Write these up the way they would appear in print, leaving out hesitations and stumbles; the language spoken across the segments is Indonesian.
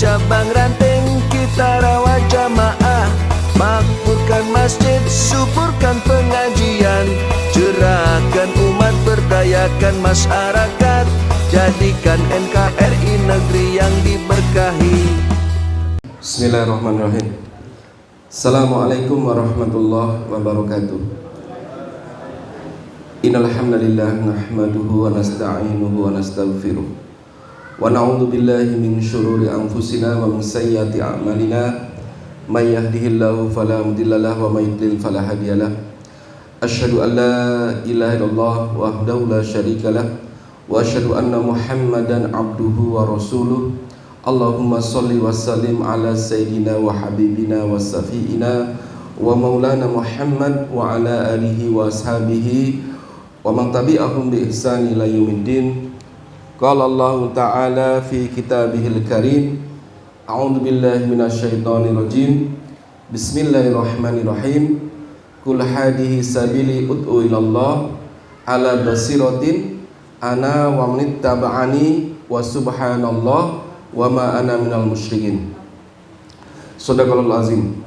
cabang ranting kita rawat jamaah, makmurkan masjid, suburkan pengajian, cerahkan umat, berdayakan masyarakat, jadikan NKRI negeri yang diberkahi. Bismillahirrahmanirrahim. Assalamualaikum warahmatullahi wabarakatuh. Innal hamdalillah nahmaduhu wa nasta'inuhu wa nastaghfiruh wa na'udzu billahi min syururi anfusina wa min sayyiati a'malina may yahdihillahu fala mudhillalah wa may yudlil fala hadiyalah. Asyhadu an la ilaha illallah wahdahu la syarikalah wa asyhadu anna Muhammadan abduhu wa rasuluh. Allahumma sholli wa sallim ala sayyidina wa habibina wa safiina wa maulana Muhammad wa ala alihi wa ashabihi wa man tabi'ahum bi ihsani ila yaumiddin. Qala Allah ta'ala fi kitabihil karim, a'udzu billahi minasyaitonir rajim. Bismillahirrahmanirrahim. Qul hadhihi sabili ud'u ilallah ala basiratin ana wa man ittaba'ani wa subhanallah wa ma ana minal musyrikin. Shadaqallahul azim.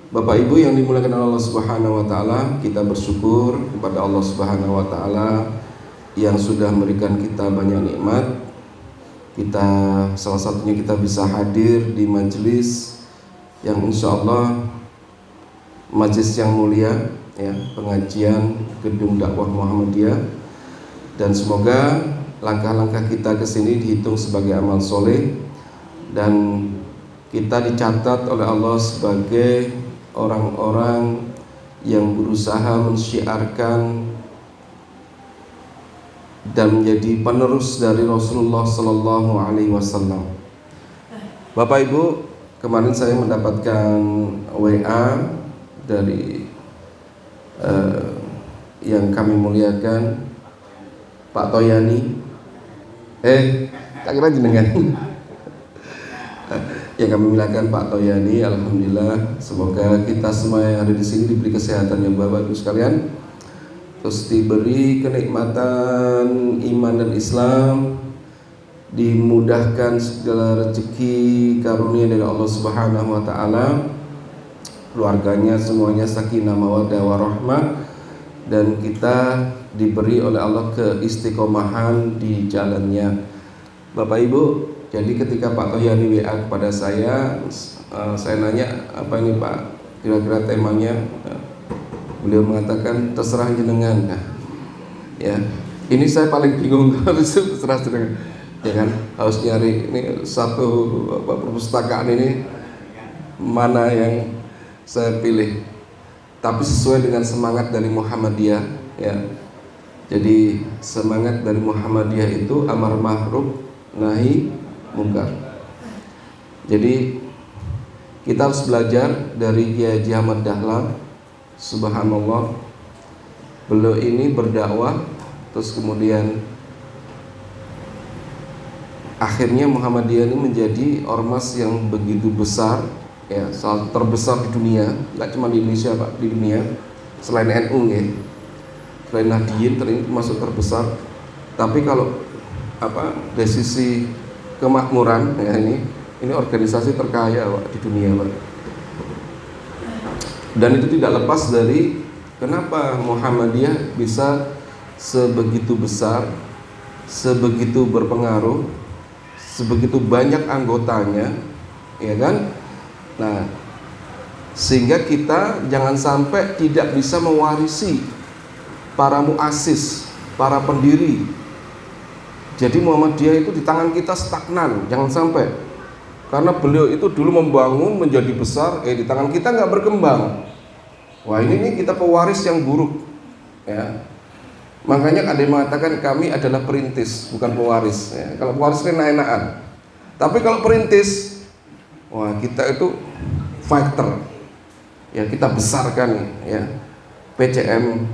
Bapak Ibu yang dimuliakan Allah Subhanahu wa taala, kita bersyukur kepada Allah Subhanahu wa taala yang sudah memberikan kita banyak nikmat. Kita salah satunya kita bisa hadir di majelis yang insyaallah majelis yang mulia ya, pengajian Gedung Dakwah Muhammadiyah, dan semoga langkah-langkah kita ke sini dihitung sebagai amal soleh dan kita dicatat oleh Allah sebagai orang-orang yang berusaha mensyiarkan dan menjadi penerus dari Rasulullah Sallallahu Alaihi Wasallam. Bapak Ibu, kemarin saya mendapatkan WA dari yang kami muliakan Pak Toyani. Tak kira jenengan. Yang kami muliakan Pak Toyani, alhamdulillah, semoga kita semua yang ada di sini diberi kesehatan yang Bapak Ibu sekalian, terus diberi kenikmatan iman dan Islam, dimudahkan segala rezeki karunia dari Allah Subhanahu wa taala, keluarganya semuanya sakinah mawaddah warahmah, dan kita diberi oleh Allah keistiqomahan di jalannya. Bapak Ibu, jadi ketika Pak Toyani WA kepada saya nanya, apa ini Pak, kira-kira temanya? Beliau mengatakan terserah jenengan. Ya, ini saya paling bingung harus terserah jenengan. Ya kan, harus nyari ini satu perpustakaan ini mana yang saya pilih. Tapi sesuai dengan semangat dari Muhammadiyah. Ya, jadi semangat dari Muhammadiyah itu amar ma'ruf nahi mungkar. Jadi kita harus belajar dari Kiai Haji Ahmad Dahlan. Subhanallah, beliau ini berdakwah, terus kemudian akhirnya Muhammadiyah ini menjadi ormas yang begitu besar, ya, salah satu terbesar di dunia, nggak cuma di Indonesia Pak, di dunia, selain NU ya, selain Nahdliyin termasuk terbesar. Tapi kalau dari sisi kemakmuran ya, ini organisasi terkaya Pak di dunia Pak. Dan itu tidak lepas dari kenapa Muhammadiyah bisa sebegitu besar, sebegitu berpengaruh, sebegitu banyak anggotanya, ya kan? Nah, sehingga kita jangan sampai tidak bisa mewarisi para muassis, para pendiri. Jadi Muhammadiyah itu di tangan kita stagnan, jangan sampai. Karena beliau itu dulu membangun menjadi besar, di tangan kita nggak berkembang. Wah, ini kita pewaris yang buruk, ya. Makanya ada yang mengatakan kami adalah perintis, bukan pewaris. Ya. Kalau pewaris kan enak-enakan. Tapi kalau perintis, wah kita itu fighter. Ya, kita besarkan ya PCM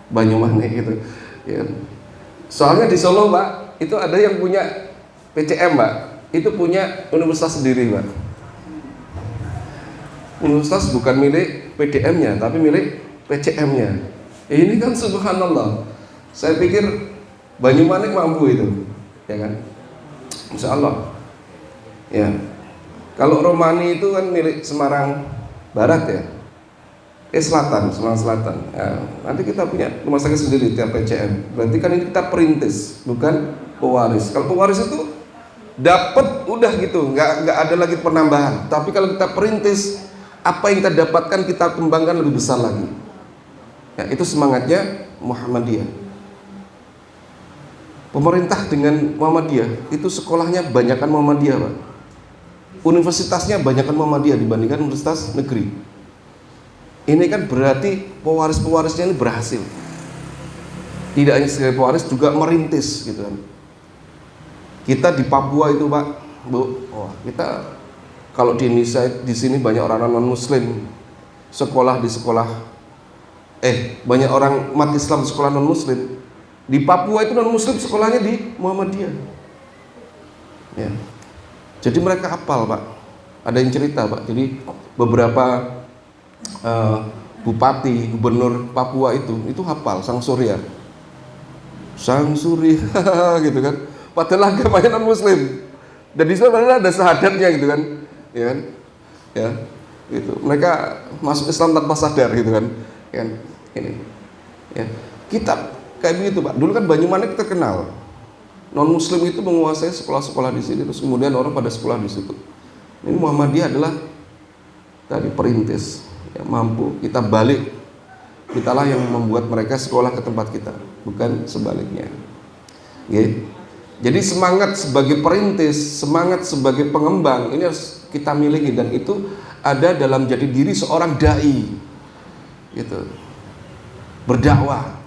Banyumanik gitu. Ya. Soalnya di Solo Pak, itu ada yang punya PCM Pak, itu punya universitas sendiri Pak. Universitas bukan milik PDM-nya, tapi milik PCM-nya. Ini kan subhanallah. Saya pikir Banyumanik mampu itu, ya kan? Insya Allah. Ya. Kalau Romani itu kan milik Semarang Barat ya, Selatan, Semarang Selatan. Ya, nanti kita punya rumah sakit sendiri tiap PCM. Berarti kan ini kita perintis, bukan pewaris. Kalau pewaris itu dapat udah gitu, nggak ada lagi penambahan. Tapi kalau kita perintis, apa yang kita dapatkan kita kembangkan lebih besar lagi. Ya, itu semangatnya Muhammadiyah. Pemerintah dengan Muhammadiyah itu sekolahnya banyakkan Muhammadiyah, Pak. Universitasnya banyakkan Muhammadiyah dibandingkan universitas negeri. Ini kan berarti pewaris-pewarisnya ini berhasil. Tidak hanya sebagai pewaris, juga merintis gitu kan. Kita di Papua itu, Pak, Bu, kita kalau di Indonesia di sini banyak orang non Muslim sekolah di sekolah, banyak orang umat Islam sekolah non Muslim. Di Papua itu non Muslim sekolahnya di Muhammadiyah. Ya. Jadi mereka hafal, Pak. Ada yang cerita, Pak. Jadi beberapa bupati, gubernur Papua itu hafal Sang Surya gitu kan. Padahal agamanya non Muslim. Dan di sana ada syahadatnya gitu kan. Ya kan? Ya. Gitu. Mereka masuk Islam tanpa sadar gitu kan. Ya. Ini. Ya. Kita kayak begitu, Pak. Dulu kan Banyumanik terkenal. Non Muslim itu menguasai sekolah-sekolah di sini, terus kemudian orang pada sekolah di situ. Ini Muhammadiyah adalah tadi perintis, ya, mampu kita balik. Kitalah yang membuat mereka sekolah ke tempat kita, bukan sebaliknya. Okay. Jadi semangat sebagai perintis, semangat sebagai pengembang ini harus kita miliki, dan itu ada dalam jati diri seorang dai, gitu. Berdakwah,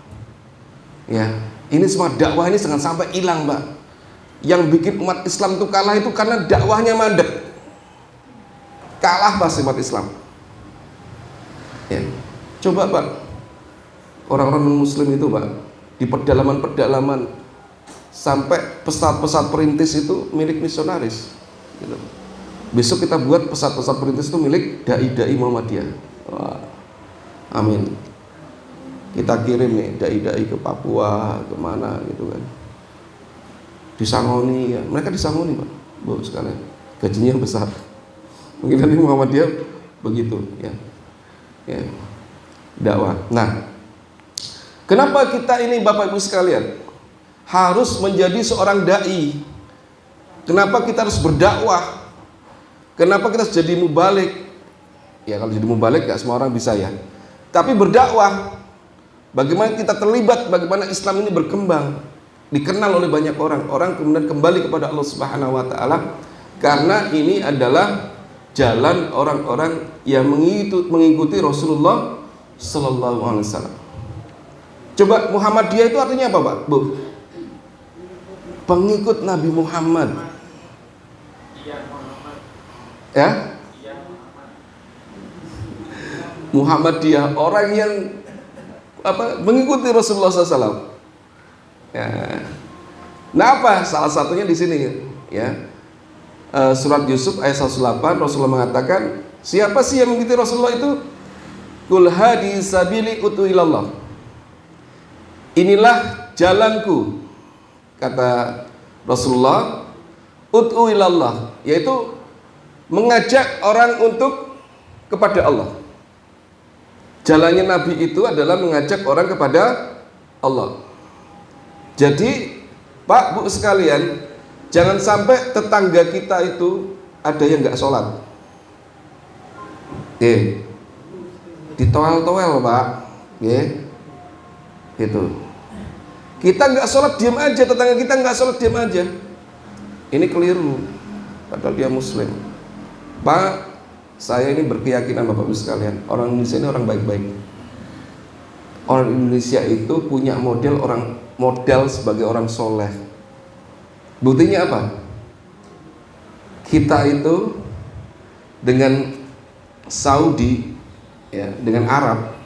ya. Ini semua dakwah ini jangan sampai hilang, Mbak. Yang bikin umat Islam itu kalah itu karena dakwahnya mandek. Kalah pasti umat Islam. Ya. Coba, Pak, orang-orang Muslim itu, Pak, di pedalaman-pedalaman sampai pesawat-pesawat perintis itu milik misionaris. Gitu. Besok kita buat pesawat-pesawat perintis itu milik dai-dai Muhammadiyah. Wah. Amin. Kita kirim nih dai-dai ke Papua, kemana gitu kan. Disangoni ya, mereka disangoni, Pak, Bu sekalian. Gajinya besar. Mungkin nanti Muhammadiyah begitu ya. Ya. Dakwah. Nah, kenapa kita ini Bapak Ibu sekalian harus menjadi seorang dai? Kenapa kita harus berdakwah? Kenapa kita harus jadi mubalik? Ya kalau jadi mubalik gak semua orang bisa ya. Tapi berdakwah, bagaimana kita terlibat, bagaimana Islam ini berkembang, dikenal oleh banyak orang. Orang kemudian kembali kepada Allah Subhanahu wa taala karena ini adalah jalan orang-orang yang mengikuti Rasulullah sallallahu alaihi wasallam. Coba Muhammadiyah itu artinya apa, Pak? Bu? Pengikut Nabi Muhammad. Ya? Muhammadiyah, orang yang mengikuti Rasulullah SAW. Ya. Nah, apa? Salah satunya di sini, ya. Surat Yusuf ayat 108, Rasulullah mengatakan, siapa sih yang mengikuti Rasulullah itu? Qul hadi sabili utu ilallah. Inilah jalanku, kata Rasulullah, utu ilallah, yaitu mengajak orang untuk kepada Allah. Jalannya Nabi itu adalah mengajak orang kepada Allah. Jadi, Pak, Bu sekalian, jangan sampai tetangga kita itu ada yang nggak sholat. Ditowel-towel, Pak. Gitu. Kita nggak sholat diam aja, tetangga kita nggak sholat diam aja. Ini keliru. Padahal dia Muslim. Pak, saya ini berkeyakinan Bapak Ibu sekalian, orang Indonesia ini orang baik-baik. Orang Indonesia itu punya model sebagai orang soleh. Buktinya apa? Kita itu dengan Saudi, ya, dengan Arab,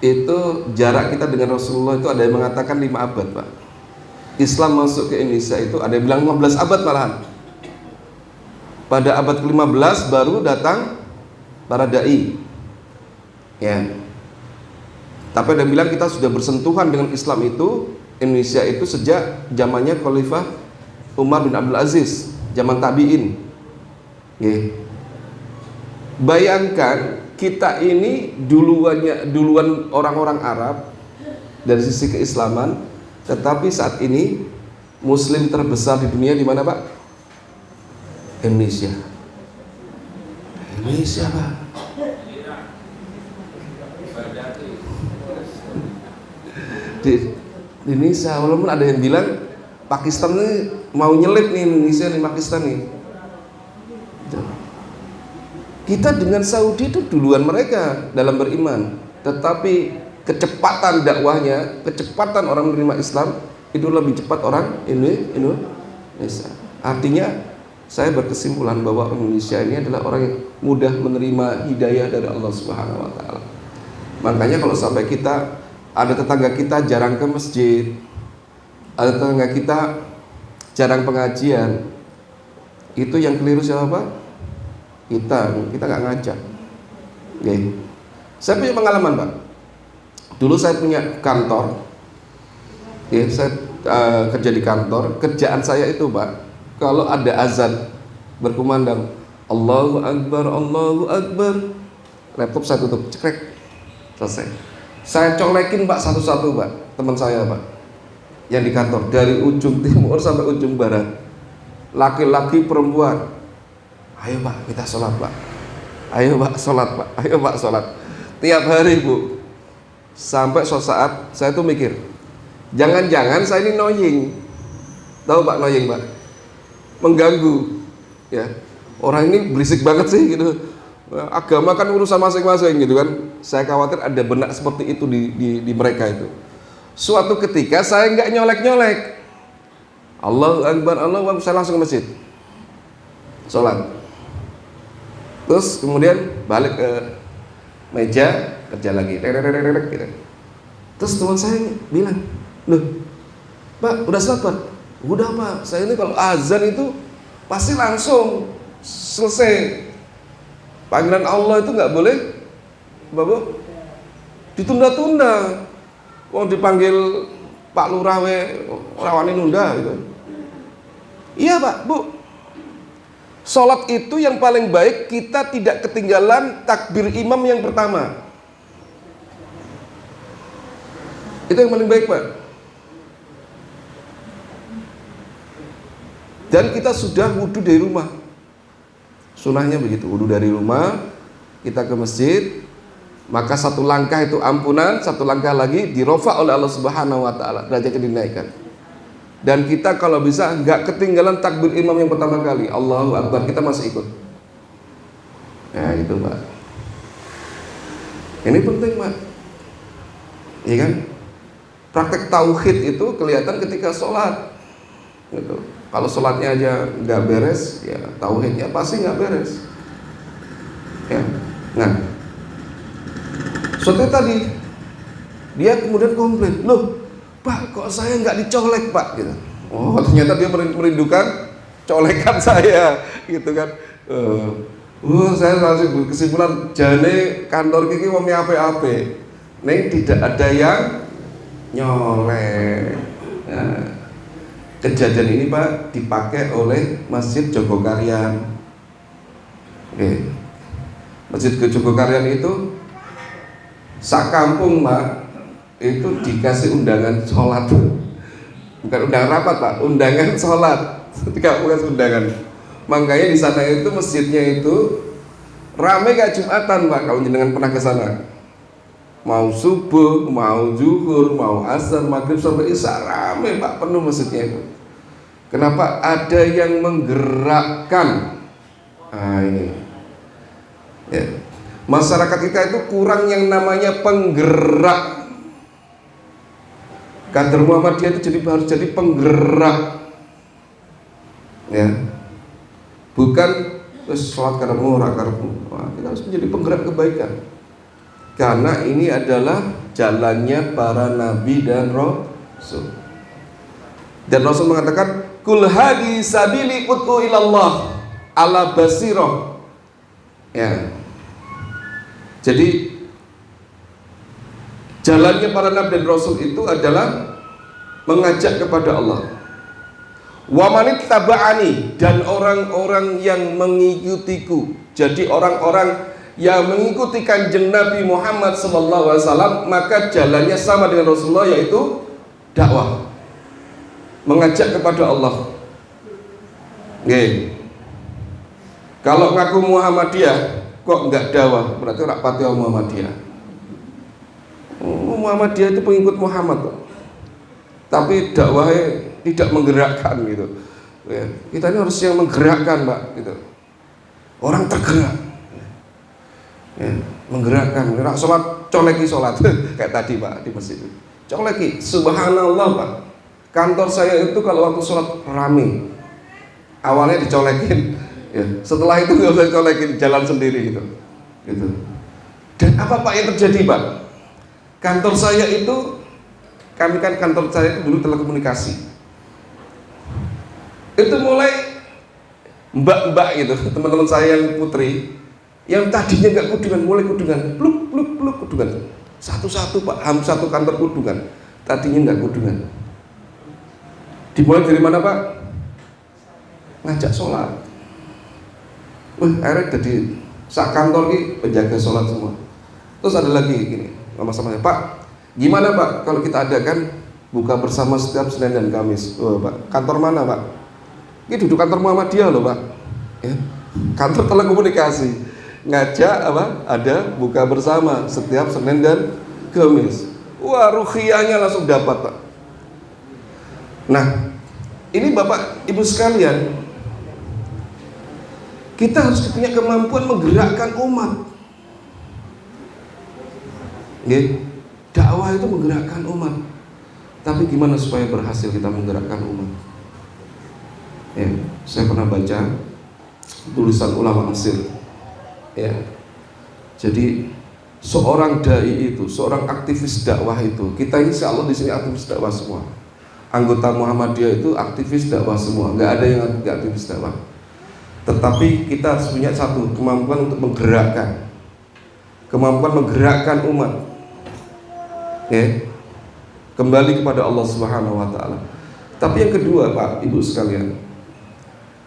itu jarak kita dengan Rasulullah itu ada yang mengatakan 5 abad, Pak. Islam masuk ke Indonesia itu ada yang bilang 15 abad malahan. Pada abad ke-15 baru datang para dai. Ya. Tapi ada yang bilang kita sudah bersentuhan dengan Islam itu, Indonesia itu sejak zamannya Khalifah Umar bin Abdul Aziz, zaman tabi'in. Nggih. Bayangkan kita ini duluan orang-orang Arab dari sisi keislaman, tetapi saat ini Muslim terbesar di dunia di mana, Pak? Indonesia. Indonesia, Pak. Di Indonesia, walaupun ada yang bilang Pakistan ini mau nyelip nih Indonesia nih, Pakistan nih. Kita dengan Saudi itu duluan mereka dalam beriman, tetapi kecepatan dakwahnya, kecepatan orang menerima Islam itu lebih cepat orang Indonesia. Artinya saya berkesimpulan bahwa Indonesia ini adalah orang yang mudah menerima hidayah dari Allah Subhanahu wa taala. Makanya kalau sampai kita ada tetangga kita jarang ke masjid, ada tetangga kita jarang pengajian, itu yang keliru siapa, Pak? Kita nggak ngajak. Okay. Saya punya pengalaman, Pak. Dulu saya punya kantor, saya kerja di kantor. Kerjaan saya itu, Pak, kalau ada azan berkumandang Allahu Akbar, Allahu Akbar, laptop saya tutup, cekrek, selesai. Saya colekin, Pak, satu-satu, Pak, teman saya, Pak, yang di kantor dari ujung timur sampai ujung barat, laki-laki perempuan. Ayo, Pak, kita sholat, Pak. Ayo, Pak, sholat, Pak. Ayo, Pak, sholat. Tiap hari, Bu. Sampai suatu saat saya tuh mikir, jangan-jangan saya ini annoying. Tahu, Pak, annoying, Pak? Mengganggu. Ya. Orang ini berisik banget sih gitu. Agama kan urusan masing-masing gitu kan. Saya khawatir ada benak seperti itu di mereka itu. Suatu ketika saya nggak nyolek-nyolek. Allahu Akbar, Allahu Akbar, saya langsung ke masjid. Sholat. Terus kemudian balik ke meja kerja lagi, gitu. Terus teman saya bilang, loh, Pak, udah sholat, Pak? Udah, Pak. Saya ini kalau azan itu pasti langsung selesai. Panggilan Allah itu nggak boleh, Bapak, ditunda-tunda. Wong dipanggil Pak Lurah rawani nunda gitu. Iya, Pak, Bu. Sholat itu yang paling baik kita tidak ketinggalan takbir imam yang pertama. Itu yang paling baik, Pak. Dan kita sudah wudhu dari rumah. Sunahnya begitu, wudhu dari rumah, kita ke masjid, maka satu langkah itu ampunan, satu langkah lagi dirofa oleh Allah Subhanahu wa taala, derajatnya dinaikkan. Dan kita kalau bisa nggak ketinggalan takbir imam yang pertama kali, Allahu Akbar, kita masih ikut. Nah itu, Pak. Ini penting, Pak. Iya kan? Praktek tauhid itu kelihatan ketika sholat. Gitu. Kalau sholatnya aja nggak beres, ya tauhidnya pasti nggak beres. Ya. Nah, suatu tadi dia kemudian komplain, loh, Pak, kok saya nggak dicolek, Pak? Gitu. Oh, ternyata dia merindukan colekan saya, gitu kan? Saya langsung berkesimpulan, jane kantor kiki wong ape-ape, neng tidak ada yang nyolek. Nah, kejadian ini, Pak, dipakai oleh Masjid Jogokarian. Oke. Masjid Jogokarian itu sak kampung, Pak, itu dikasih undangan sholat, bukan undangan rapat, Pak, undangan sholat. Tidak, bukan undangan. Makanya di sana itu masjidnya itu ramai kayak Jumatan, Pak, kalau jenengan pernah ke sana. Mau subuh, mau zuhur, mau asar, maghrib sampai isya ramai, Pak, penuh masjidnya itu. Kenapa? Ada yang menggerakkan. Nah ini, ya. Masyarakat kita itu kurang yang namanya penggerak. Kader Muhammadiyah itu harus jadi penggerak, ya, bukan sholat karena murah, kita harus menjadi penggerak kebaikan, karena ini adalah jalannya para nabi dan rasul. Dan Rasul mengatakan, kul hadi sabili ud'u ilallah ala basirah. Ya, jadi jalannya para nabi dan rasul itu adalah mengajak kepada Allah. Wa manit taba'ani, dan orang-orang yang mengikutiku. Jadi orang-orang yang mengikuti kanjeng Nabi Muhammad SAW, maka jalannya sama dengan Rasulullah, yaitu dakwah, mengajak kepada Allah. Nggih. Kalau ngaku Muhammadiyah kok enggak dakwah, berarti ora pati Muhammadiyah. Muhammadiyah itu pengikut Muhammad, tapi dakwahnya tidak menggerakkan gitu. Ya, kita ini harus yang menggerakkan, Pak, gitu. Orang tergerak, ya, menggerakkan. Rak sholat, coleki sholat kayak tadi, Pak, di masjid itu. Coleki, subhanallah, Pak. Kantor saya itu kalau waktu sholat rame, awalnya dicolekin, ya. Setelah itu nggak usah dicolekin, jalan sendiri gitu. Dan apa, Pak, yang terjadi, Pak? Kantor saya itu, kami kan kantor saya itu dulu telekomunikasi. Itu mulai mbak-mbak gitu, teman-teman saya yang putri, yang tadinya nggak kudungan, mulai kudungan, pluk kudungan. Satu-satu, Pak, hampir satu kantor kudungan. Tadinya nggak kudungan. Dimulai dari mana, Pak? Ngajak sholat. Akhirnya jadi sak kantor ini penjaga sholat semua. Terus ada lagi gini, sama-sama, Pak, gimana, Pak, kalau kita adakan buka bersama setiap Senin dan Kamis? Pak, kantor mana, Pak? Ini duduk kantor Muhammadiyah loh, Pak, ya. Kantor telekomunikasi ngajak apa? Ada buka bersama setiap Senin dan Kamis. Wah, ruhiyahnya langsung dapat, Pak. Nah, ini Bapak Ibu sekalian, kita harus punya kemampuan menggerakkan umat. Nggih, dakwah itu menggerakkan umat. Tapi gimana supaya berhasil kita menggerakkan umat? Ya, saya pernah baca tulisan ulama Mesir. Ya, jadi seorang dai itu, seorang aktivis dakwah itu, kita ini insya Allah di sini aktivis dakwah semua. Anggota Muhammadiyah itu aktivis dakwah semua, nggak ada yang nggak aktivis dakwah. Tetapi kita harus punya satu kemampuan untuk menggerakkan, kemampuan menggerakkan umat. Ya, kembali kepada Allah Subhanahu Wa Taala. Tapi yang kedua, Pak, Ibu sekalian,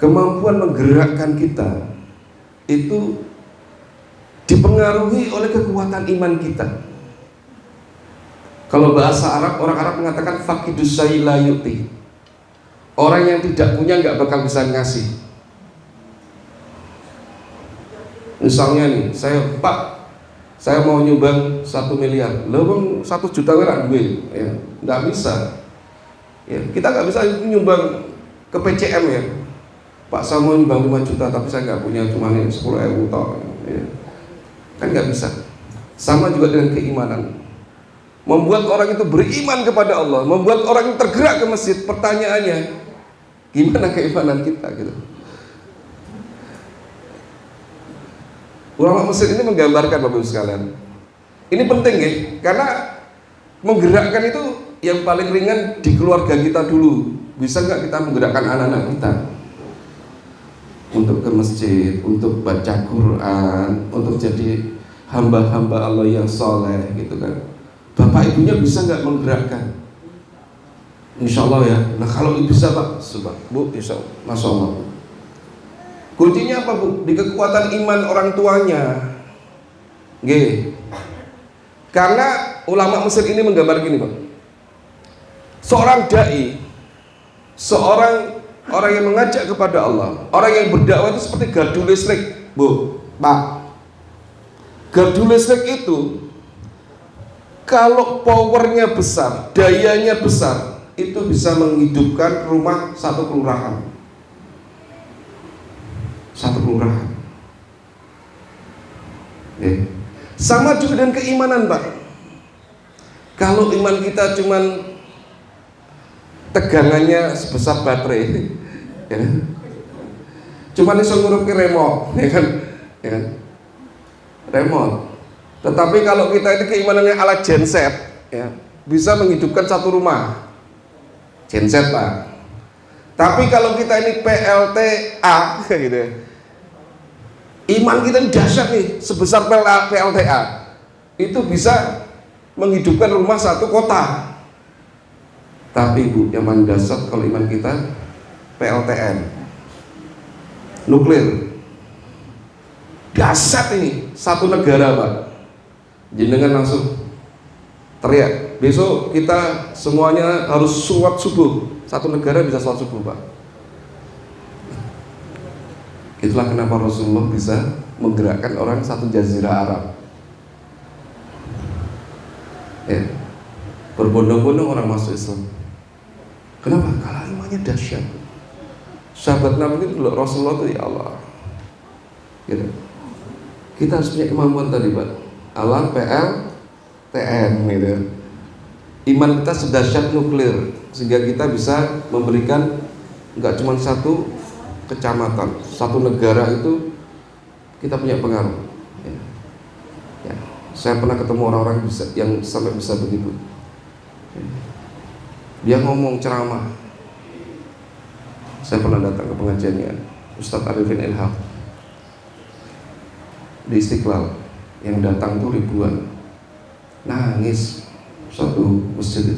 kemampuan menggerakkan kita itu dipengaruhi oleh kekuatan iman kita. Kalau bahasa Arab, orang Arab mengatakan fakidus syai la yu'ti. Orang yang tidak punya nggak bakal bisa ngasih. Misalnya nih, saya mau nyumbang 1 miliar, loh 1 juta ora duwe, ya, nggak bisa. Ya, kita nggak bisa nyumbang ke PCM, ya. Pak, saya mau nyumbang 5 juta tapi saya nggak punya, cuma 10.000 toh, ya. Kan nggak bisa. Sama juga dengan keimanan. Membuat orang itu beriman kepada Allah, membuat orang itu tergerak ke masjid. Pertanyaannya, gimana keimanan kita gitu? Ulama Mesir ini menggambarkan, Bapak Ibu sekalian. Ini penting ya, karena menggerakkan itu yang paling ringan di keluarga kita dulu. Bisa nggak kita menggerakkan anak-anak kita untuk ke masjid, untuk baca Quran, untuk jadi hamba-hamba Allah yang soleh gitu kan? Bapak ibunya bisa nggak menggerakkan? Insya Allah ya. Nah kalau bisa, Pak, Bu, insya Allah, Masya Allah. Kuncinya apa, Bu? Di kekuatan iman orang tuanya. Nggih. Karena ulama Mesir ini menggambar gini, Pak. Seorang dai, seorang orang yang mengajak kepada Allah, orang yang berdakwah itu seperti gardu listrik, Bu, Pak. Gardu listrik itu kalau powernya besar, dayanya besar, itu bisa menghidupkan rumah satu kelurahan. Satu kelurahan. Ya. Sama juga dengan keimanan, Pak. Kalau iman kita cuman tegangannya sebesar baterai, ya, cuman iso ngurupi remote, ya kan? Remote. Tetapi kalau kita ini keimanannya ala genset, ya, bisa menghidupkan satu rumah. Genset, Pak. Tapi kalau kita ini PLTA, gitu ya, iman kita ini dahsyat nih, sebesar PLTA, itu bisa menghidupkan rumah satu kota. Tapi, Bu, yang paling dahsyat kalau iman kita PLTN nuklir. Dahsyat ini, satu negara Pak. Jenengan langsung teriak, besok kita semuanya harus sholat subuh. Satu negara bisa sholat subuh Pak. Itulah kenapa Rasulullah bisa menggerakkan orang satu jazirah Arab. Ya, berbondong-bondong orang masuk Islam. Kenapa? Karena imannya dahsyat. Sahabat Nabi itu Rasulullah itu ya Allah. Gitu. Kita harus punya kemampuan tadi Pak. Allah PLTN gitu. Iman kita sedahsyat nuklir sehingga kita bisa memberikan nggak cuma satu kecamatan, satu negara itu kita punya pengaruh. Ya. Ya. Saya pernah ketemu orang-orang yang sampai bisa begitu. Ya. Dia ngomong ceramah. Saya pernah datang ke pengajiannya Ustadz Arifin Ilham di Istiqlal, yang datang tuh ribuan, nangis satu masjid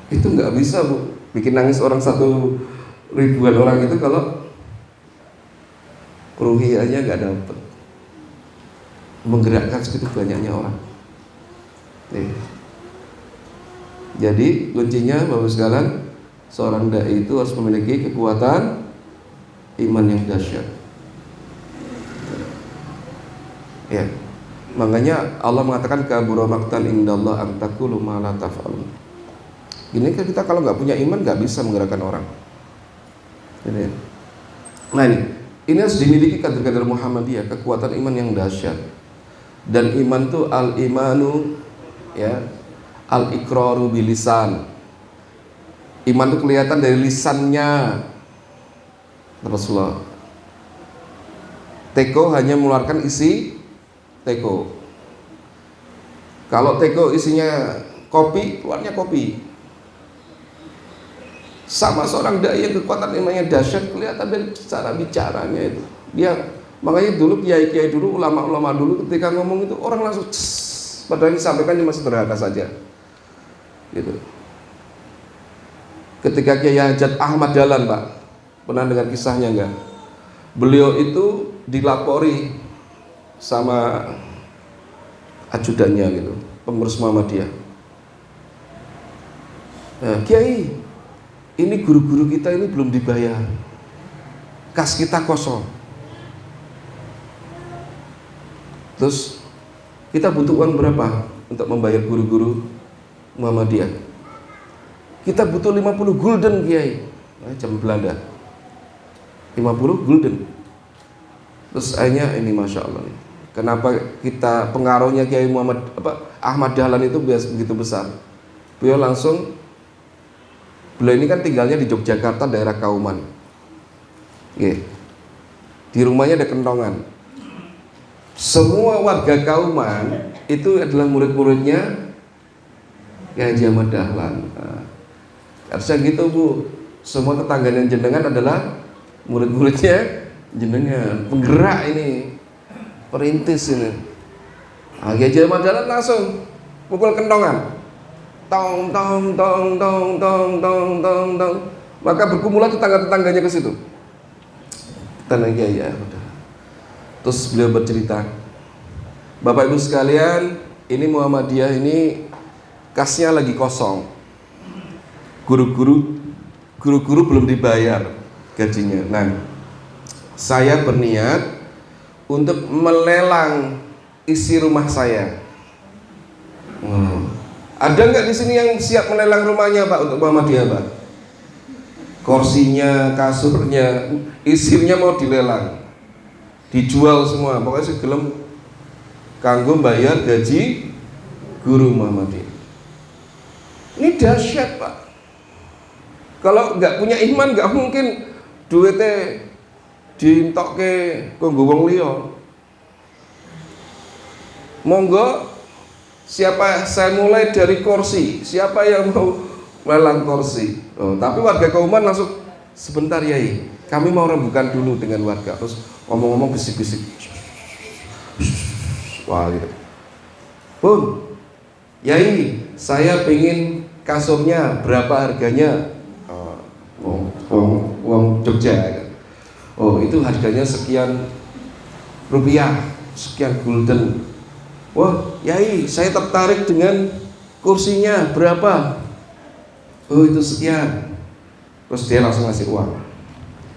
itu nggak bisa Bu bikin nangis orang satu ribuan orang itu kalau ruhiyahnya nggak dapet, menggerakkan segitu banyaknya orang. Nih. Jadi kuncinya Bapak sekalian, seorang dai itu harus memiliki kekuatan iman yang dahsyat. Ya, makanya Allah mengatakan kabura maqtan indallah an taqulu ma la taf'alun. Ini kan kita kalau nggak punya iman nggak bisa menggerakkan orang. Ini. Nah ini harus dimiliki kader-kader Muhammadiyah, kekuatan iman yang dahsyat. Dan iman tuh al imanu ya al iqraru bilisan. Iman tuh kelihatan dari lisannya Rasulullah. Teko hanya mengeluarkan isi teko. Kalau teko isinya kopi, keluarnya kopi. Sama seorang dai yang kekuatan imannya dahsyat kelihatan dari cara bicaranya itu. Dia makanya dulu kiai-kiai dulu, ulama-ulama dulu ketika ngomong itu orang langsung padahal disampaikan cuma sederhana saja. Gitu. Ketika Kiai Hajat Ahmad Dahlan Pak, pernah dengar kisahnya enggak? Beliau itu dilapori sama ajudannya gitu, pengurus Muhammadiyah. Nah, Kiai, ini guru-guru kita ini belum dibayar, kas kita kosong. Terus kita butuh uang berapa untuk membayar guru-guru Muhammadiyah? Kita butuh 50 gulden Kiai, jam Belanda. 50 gulden. Terus akhirnya ini Masya Allah nih. Kenapa kita pengaruhnya Kiai Ahmad Dahlan itu begitu besar? Beliau ini kan tinggalnya di Yogyakarta, daerah Kauman. Di rumahnya ada kentongan. Semua warga Kauman itu adalah murid-muridnya Kiai Ahmad Dahlan. Harusnya gitu Bu. Semua tetangganya jenengan adalah murid-muridnya jenengan. Penggerak ini, perintis ini. Kiai Ahmad Dahlan langsung pukul kentongan. Tong tong tong tong tong tong tong tong. Maka berkumpulan tetangga-tetangganya ke situ. Tenang ya. Terus beliau bercerita, Bapak Ibu sekalian, ini Muhammadiyah ini kasnya lagi kosong. Guru-guru belum dibayar gajinya. Nah, saya berniat untuk melelang isi rumah saya. Ada nggak di sini yang siap melelang rumahnya Pak untuk Muhammadiyah Pak? Kursinya, kasurnya, isinya mau dilelang, dijual semua. Pokoknya segelem kanggo bayar gaji guru Muhammadiyah. Ini dahsyat Pak. Kalau nggak punya iman nggak mungkin duitnya dientokke kanggo wong liya. Monggo, siapa, saya mulai dari kursi. Siapa yang mau lelang kursi? Tapi warga Kauman langsung, sebentar Yai, kami mau rembukan dulu dengan warga. Terus ngomong-ngomong bisik-bisik. Wah gitu. Bun, Yai, saya pengen kasurnya, berapa harganya? Jogja. Oh, itu harganya sekian rupiah, sekian gulden. Wah, Yai, saya tertarik dengan kursinya, berapa? Oh, itu sekian. Terus dia langsung ngasih uang.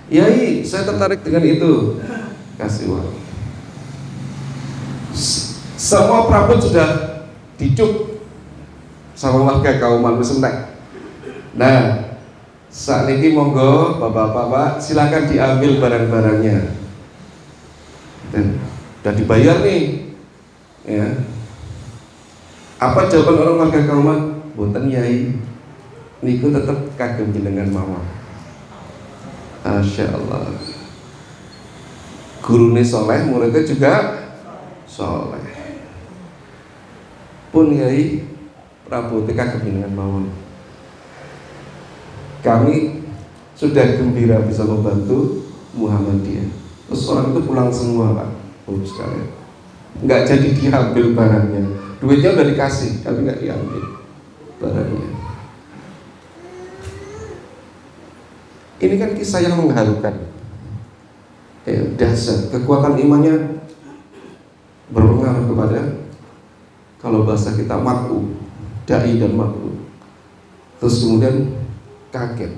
Yai, saya tertarik dengan itu, kasih uang. Semua perabot sudah dicuk sama warga Kauman Sentek. Nah, saat ini monggo bapak-bapak silakan diambil barang-barangnya. Dan udah dibayar nih, ya. Apa jawaban orang warga Kauman? Boten Yai, niku tetap kagem jenengan mawon. Masya Allah. Gurune soleh, muridnya juga soleh. Pun Yai, Prabu kagem jenengan mawon. Kami sudah gembira bisa membantu Muhammadiyah. Terus orang itu pulang semua, Pak, Bapak sekalian. Nggak jadi diambil barangnya. Duitnya udah dikasih, tapi nggak diambil barangnya. Ini kan kisah yang mengharukan. Dahsyat. Kekuatan imannya berpengaruh kepada, kalau bahasa kita, mat'u, dai dan mat'u. Terus kemudian kaget,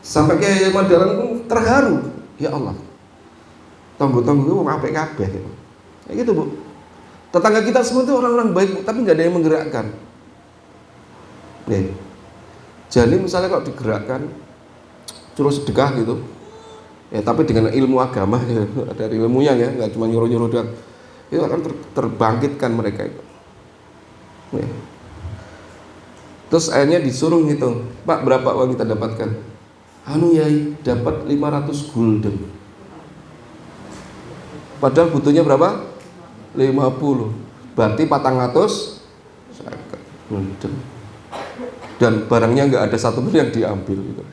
sampai Kiai Madaran pun terharu. Ya Allah, tonggo-tonggo itu mau apik kabeh gitu. Kayak gitu, Bu. Tetangga kita semua itu orang-orang baik, Bu, tapi nggak ada yang menggerakkan. Nih, jadi misalnya kalau digerakkan suruh sedekah gitu, ya tapi dengan ilmu agama ya, dari ilmunya ya, nggak cuma nyuruh-nyuruh doang, itu akan terbangkitkan mereka itu. Nih. Terus akhirnya disuruh ngitung, Pak, berapa uang kita dapatkan? Anu Yai, dapat 500 gulden. Padahal butuhnya berapa? 50. Berarti 400 gulden. Dan barangnya nggak ada satu pun yang diambil gitu.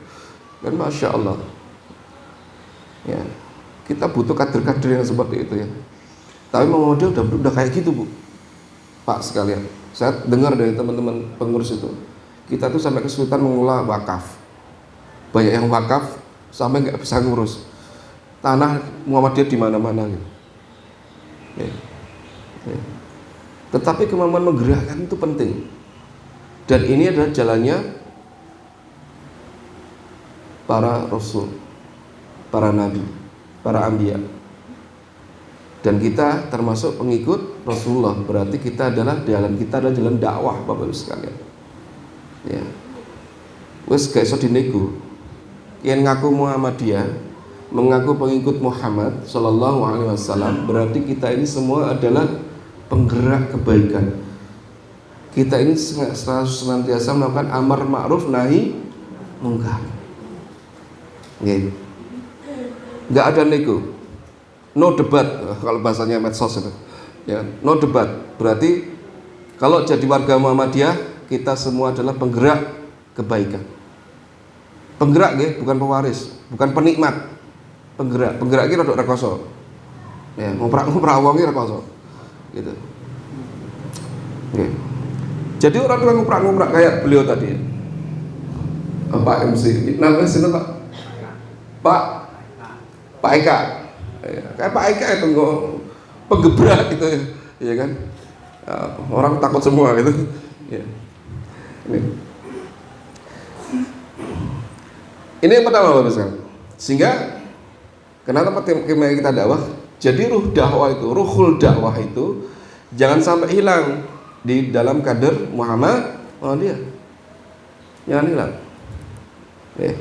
Kan Masya Allah. Ya, kita butuh kader-kader yang seperti itu ya. Tapi mau model udah kayak gitu, Bu. Pak sekalian, saya dengar dari teman-teman pengurus itu, kita tuh sampai kesulitan mengelola wakaf. Banyak yang wakaf sampai nggak bisa ngurus tanah Muhammadiyah di mana-mana gitu. Ya. Ya. Tetapi kemampuan menggerakkan itu penting. Dan ini adalah jalannya para rasul, para nabi, para anbiya. Dan kita termasuk pengikut Rasulullah, berarti kita adalah jalan dakwah, Bapak Ibu sekalian. Ya. Wes gak iso dinego. Yang ngaku Muhammadiyah, mengaku pengikut Muhammad Sallallahu Alaihi Wasallam, berarti kita ini semua adalah penggerak kebaikan. Kita ini senantiasa melakukan amar ma'ruf nahi mungkar. Gitu. Nggak ada nego, no debat kalau bahasanya medsos itu. Ya, no debat. Berarti kalau jadi warga Muhammadiyah, kita semua adalah penggerak kebaikan. Penggerak nggih, bukan pewaris, bukan penikmat. Penggerak iki rada rekoso. Ya, ngoprak-ngoprak wong iki rekoso. Gitu. Oke. Jadi orang yang ngoprak-ngoprak kayak beliau tadi. Pak MC, namanya sini Pak Eka. Ya, kayak Pak Eka itu nggak penggebrak gitu ya kan. Orang takut semua gitu. Ya. Ini yang pertama Bapak sekalian. Sehingga kenapa kita dakwah? Jadi ruhul dakwah itu jangan sampai hilang di dalam kader Muhammadiyah. Jangan hilang. Ya.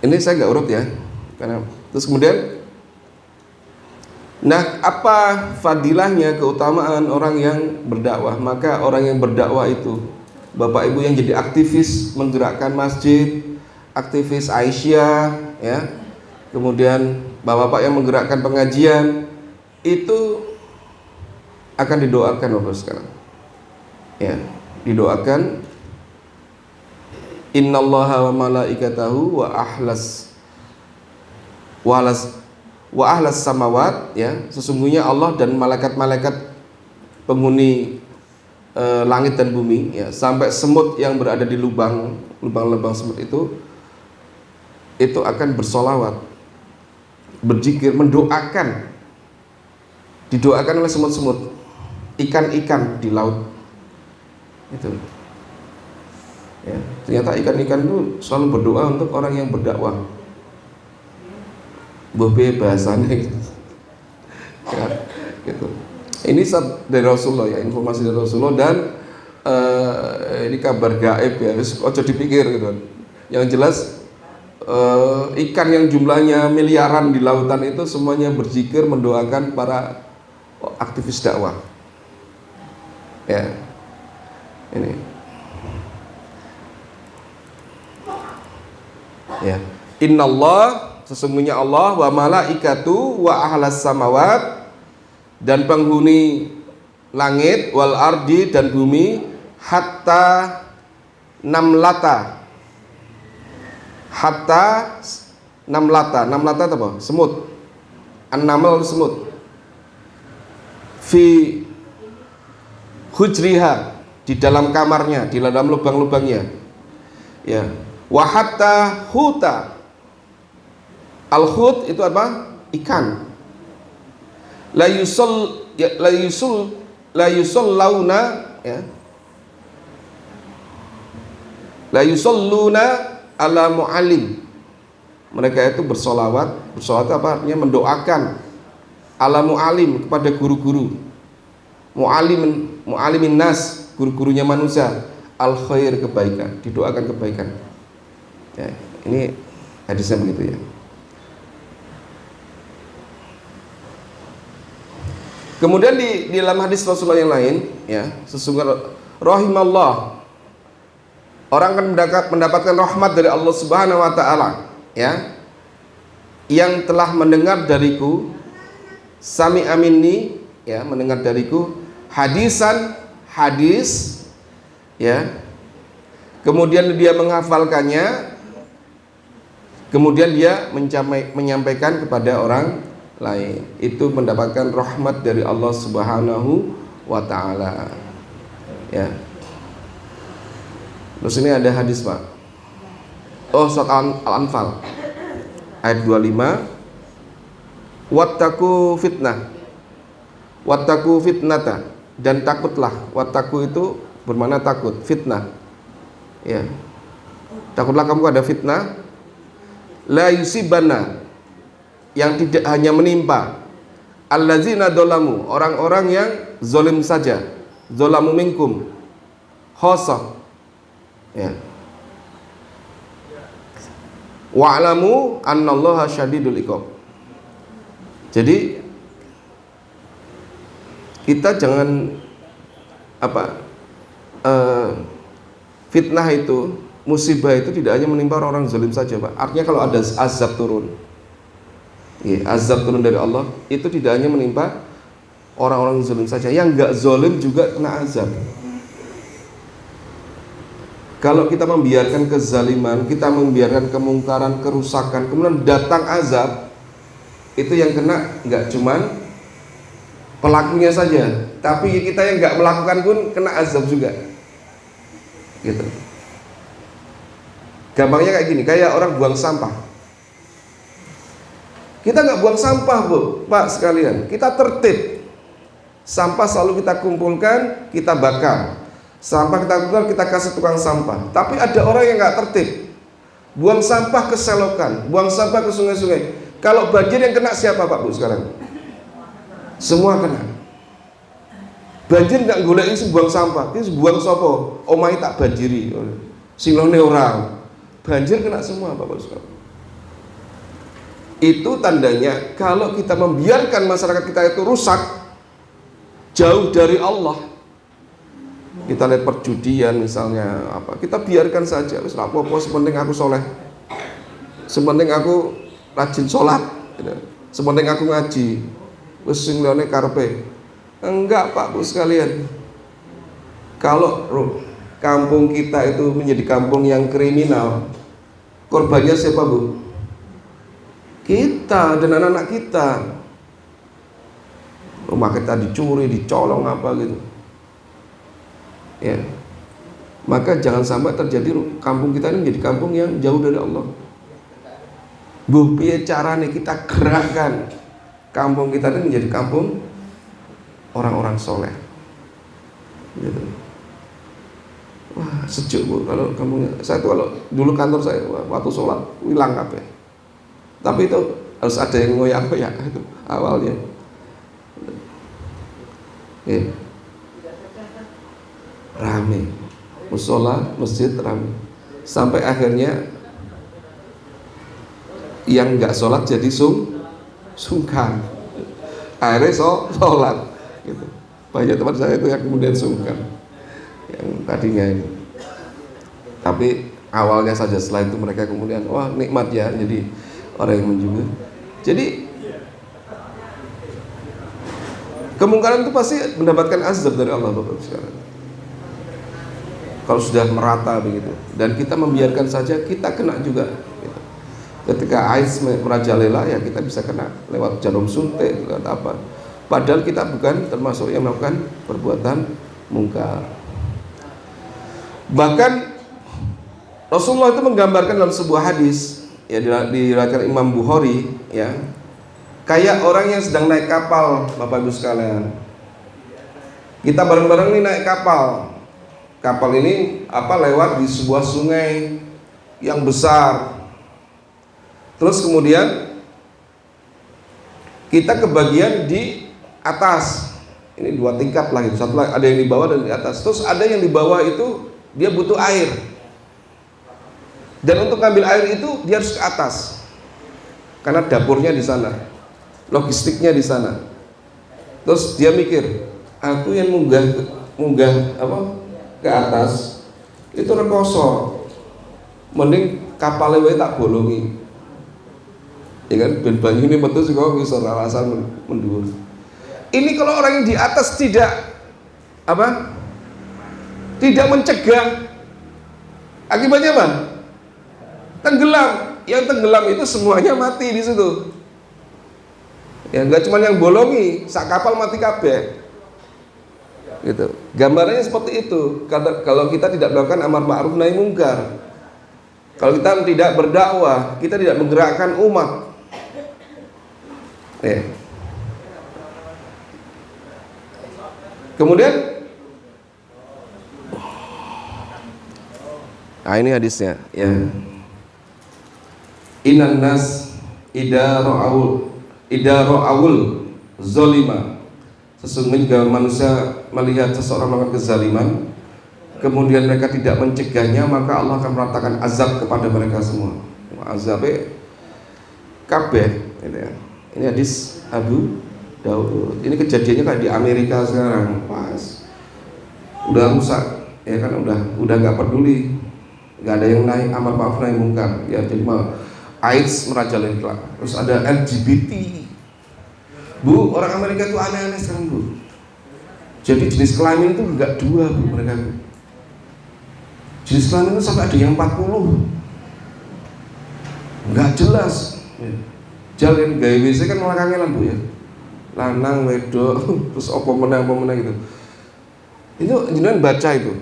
Ini saya nggak urut ya, karena terus kemudian, nah apa fadilahnya, keutamaan orang yang berdakwah? Maka orang yang berdakwah itu, Bapak Ibu yang jadi aktivis menggerakkan masjid, aktivis Aisyah, ya, kemudian Bapak-bapak yang menggerakkan pengajian, itu akan didoakan Bapak sekarang, ya, didoakan. Innallaha wa malaikatahu wa ahlas samawat, ya, sesungguhnya Allah dan malaikat-malaikat penghuni langit dan bumi, ya, sampai semut yang berada di lubang-lubang semut itu itu akan bersolawat, berzikir, mendoakan, didoakan oleh semut-semut, ikan-ikan di laut. Itu ya, ternyata ikan-ikan itu selalu berdoa untuk orang yang berdakwah. Bobe bahasanya gitu. Ya, gitu. Ini dari Rasulullah ya, informasi dari Rasulullah, dan ini kabar gaib ya, ojo dipikir gitu. Yang jelas ikan yang jumlahnya miliaran di lautan itu semuanya berzikir mendoakan para aktivis dakwah. Ya, ini. Ya, Innallah, sesungguhnya Allah, wa malaikatu wa ahlas samawat, dan penghuni langit, wal ardi, dan bumi, hatta namlata, namlata apa? Semut. An-naml semut. Fi hujriha, di dalam kamarnya, di dalam lubang-lubangnya. Ya. Wa hatta huta. Al-hut itu apa? Ikan. La yusalluna, ya. La yusalluna ala mu'allim. Mereka itu bersolawat apa artinya? Mendoakan ala mu'allim, kepada guru-guru. Mu'allimin nas, guru-gurunya manusia. Al khair, kebaikan, didoakan kebaikan. Ya, ini hadisnya begitu ya. Kemudian di dalam hadis Rasulullah yang lain, ya, sesungguhnya rahimallah, orang akan mendapatkan rahmat dari Allah Subhanahu wa taala, ya, yang telah mendengar dariku, sami aminni, ya, mendengar dariku hadisan, hadis, ya, kemudian dia menghafalkannya, kemudian dia menyampaikan kepada orang lain, itu mendapatkan rahmat dari Allah Subhanahu wa taala. Ya. Terus ini ada hadis, Pak. Oh, surat Al-Anfal ayat 25. Wattaqu fitnah. Wattaqu fitnata, dan takutlah. Wattaqu itu bermakna takut, fitnah. Ya. Takutlah kamu ada fitnah. La yusibanna, yang tidak hanya menimpa allazina dolamu, orang-orang yang zolim saja, zolamu minkum, khosah, ya. Wa'lamu annallaha syadidul iqab. Jadi kita jangan fitnah itu, musibah itu tidak hanya menimpa orang zolim saja, Pak. Artinya kalau ada azab turun, ya, azab turun dari Allah, itu tidak hanya menimpa orang-orang zalim saja, yang enggak zalim juga kena azab. Kalau kita membiarkan kezaliman, kita membiarkan kemungkaran, kerusakan, kemudian datang azab, itu yang kena enggak cuman pelakunya saja, tapi kita yang enggak melakukan pun kena azab juga. Gitu. Gampangnya kayak gini, kayak orang buang sampah. Kita nggak buang sampah, Bu, Pak sekalian. Kita tertib. Sampah selalu kita kumpulkan, kita bakar. Sampah kita kumpulkan, kita kasih tukang sampah. Tapi ada orang yang nggak tertib. Buang sampah ke selokan, buang sampah ke sungai-sungai. Kalau banjir yang kena siapa, Pak, Bu sekarang? Semua kena. Banjir nggak golek isi buang sampah, ini buang sopo. Omai tak banjiri. Silone orang. Banjir kena semua, Bapak sekarang. Itu tandanya kalau kita membiarkan masyarakat kita itu rusak, jauh dari Allah. Kita lihat perjudian misalnya, apa, kita biarkan saja, wis apa-apa, sepenting aku soleh, sepenting aku rajin sholat, sepenting aku ngaji, wis sing liyane karepe. Enggak, Pak, Bu sekalian. Kalau kampung kita itu menjadi kampung yang kriminal, korbannya siapa, Bu? Kita dan anak-anak kita. Rumah kita dicuri, dicolong apa gitu. Ya. Maka jangan sampai terjadi kampung kita ini menjadi kampung yang jauh dari Allah. Bu, piye carane kita gerakkan kampung kita ini menjadi kampung orang-orang soleh, gitu. Wah, sejuk Bu kalau kampungnya. Saya tuh kalau dulu kantor saya waktu sholat hilang kabeh. Tapi itu harus ada yang ngoyak-ngoyak itu awalnya. Rame, musola, masjid rame, sampai akhirnya yang nggak sholat jadi sungkan. Akhirnya sholat, gitu. Banyak teman saya itu yang kemudian sungkan, yang tadinya ini. Tapi awalnya saja, setelah itu mereka kemudian wah nikmat ya, jadi orang yang menjunjung. Jadi kemungkaran itu pasti mendapatkan azab dari Allah Bapak sekarang. Kalau sudah merata begitu, dan kita membiarkan saja, kita kena juga. Gitu. Ketika AIDS merajalela, ya kita bisa kena lewat jarum suntik atau apa. Padahal kita bukan termasuk yang melakukan perbuatan mungkar. Bahkan Rasulullah itu menggambarkan dalam sebuah hadis, ya diriwayatkan Imam Bukhari, ya, kayak orang yang sedang naik kapal, Bapak Ibu sekalian. Kita bareng-bareng nih naik kapal. Kapal ini lewat di sebuah sungai yang besar. Terus kemudian kita kebagian di atas. Ini 2 tingkat lah, satu lagi ada yang di bawah dan di atas. Terus ada yang di bawah itu dia butuh air. Dan untuk ngambil air itu dia harus ke atas. Karena dapurnya di sana, logistiknya di sana. Terus dia mikir, aku yang munggah ke atas itu rekoso, mending kapal wae tak bolongi, ya kan, ben banyu ini metu sing kok bisa alasan mendur. Ini kalau orang yang di atas tidak mencegah, akibatnya apa? Tenggelam. Yang tenggelam itu semuanya mati di situ. Ya enggak cuma yang bolongi, sak kapal mati kabeh. Gitu. Gambarannya seperti itu. Kalau kita tidak melakukan amar ma'ruf nahi mungkar, kalau kita tidak berdakwah, kita tidak menggerakkan umat. Kemudian, nah ini hadisnya, ya. Innan nas idza ra'awul zalima. Sesungguhnya jika manusia melihat seseorang melakukan kezaliman, kemudian mereka tidak mencegahnya, maka Allah akan meratakan azab kepada mereka semua. Azabnya kabeh, gitu ya. Ini hadis Abu Daud. Ini kejadiannya kayak di Amerika sekarang, pas udah rusak, ya kan, udah nggak peduli, nggak ada yang naik amar ma'ruf nahi mungkar, ya. Jadi AIDS merajalela, terus ada LGBT. Bu, orang Amerika itu aneh-aneh sekarang, Bu. Jadi jenis kelamin itu enggak 2, Bu, mereka. Jenis kelamin itu sampai ada yang 40. Enggak jelas. Jalan gawe WC kan malah kangenan, Bu, ya. Lanang, wedok, terus apa menang gitu. Itu jenengan baca itu.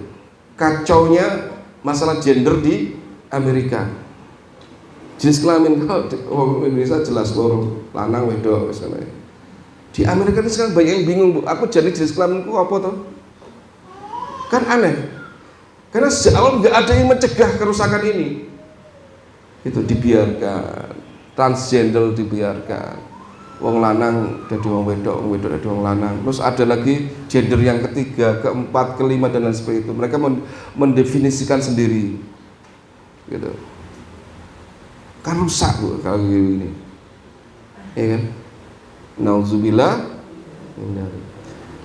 Kacaunya masalah gender di Amerika. Jenis kelamin kalau Indonesia jelas loro, lanang, wedok misalnya. Di Amerika ini sekarang banyak yang bingung, Bu. Aku jadi jenis kelaminku apa toh? Kan aneh. Karena sejak awal nggak ada yang mencegah kerusakan ini. Itu dibiarkan, transgender dibiarkan. Wong lanang jadi wong wedok jadi wong lanang. Terus ada lagi gender yang ketiga, keempat, kelima dan lain seperti itu. Mereka mendefinisikan sendiri, gitu. Kan rusak, Bu, kalau ini, ya kan? Nauzubillah.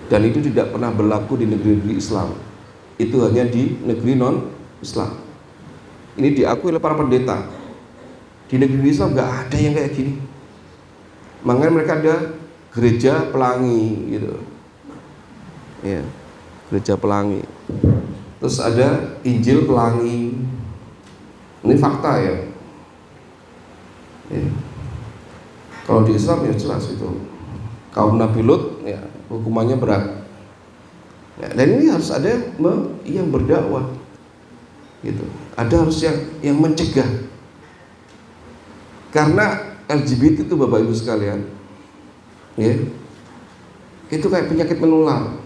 Dan itu tidak pernah berlaku di negeri-negeri Islam. Itu hanya di negeri non-Islam. Ini diakui oleh para pendeta. Di negeri Islam nggak ada yang kayak gini. Makanya mereka ada gereja pelangi, gitu. Ya, gereja pelangi. Terus ada Injil pelangi. Ini fakta, ya. Kalau di Islam ya jelas itu. Kaum Nabi Lut, ya, hukumannya berat. Ya, dan ini harus ada yang berdakwah, gitu. Ada harus yang mencegah. Karena LGBT itu Bapak Ibu sekalian, ya, itu kayak penyakit menular.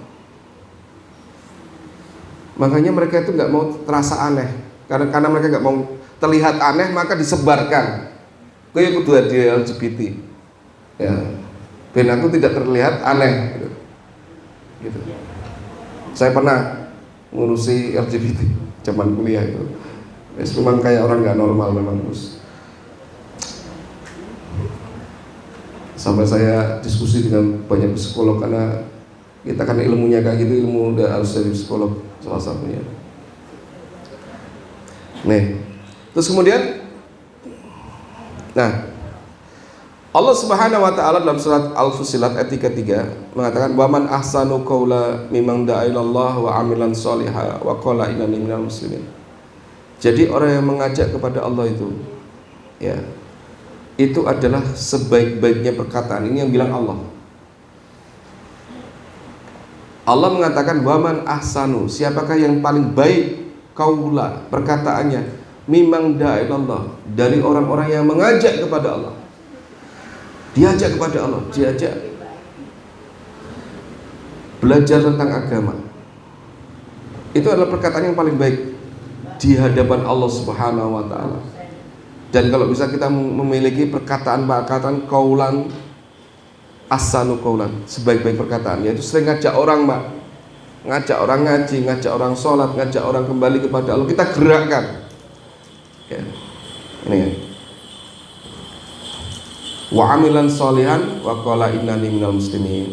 Makanya mereka itu nggak mau terasa aneh, karena mereka nggak mau terlihat aneh, maka disebarkan. Kayak kedua dia LGBT, ya, ben aku tidak terlihat aneh, gitu. Saya pernah ngurusi LGBT zaman kuliah itu. Memang kayak orang nggak normal memang, Gus. Sampai saya diskusi dengan banyak psikolog, karena kita kan ilmunya kayak gitu, ilmu udah harus dari psikolog salah satunya. Nih, terus kemudian, nah, Allah Subhanahu wa taala dalam surat Al-Fussilat ayat 33 mengatakan, "Wa man ahsanu qaula mimman da'a ilallah wa 'amilan sholihan wa qala innani minal muslimin." Jadi orang yang mengajak kepada Allah itu, ya, itu adalah sebaik-baiknya perkataan. Ini yang bilang Allah. Allah mengatakan, "Wa man ahsanu," siapakah yang paling baik qaula, perkataannya, mimman da'a ilallah, dari orang-orang yang mengajak kepada Allah. Diajak kepada Allah, diajak belajar tentang agama. Itu adalah perkataan yang paling baik di hadapan Allah Subhanahu wa taala. Dan kalau bisa kita memiliki perkataan-perkataan qaulan ahsanu qaulan, sebaik-baik perkataan, yaitu sering ngajak orang, Mbak. Ngajak orang ngaji, ngajak orang sholat, ngajak orang kembali kepada Allah, kita gerakkan. Ya. Ini ya. Wa amilan sholihan wa qala innani minal muslimin.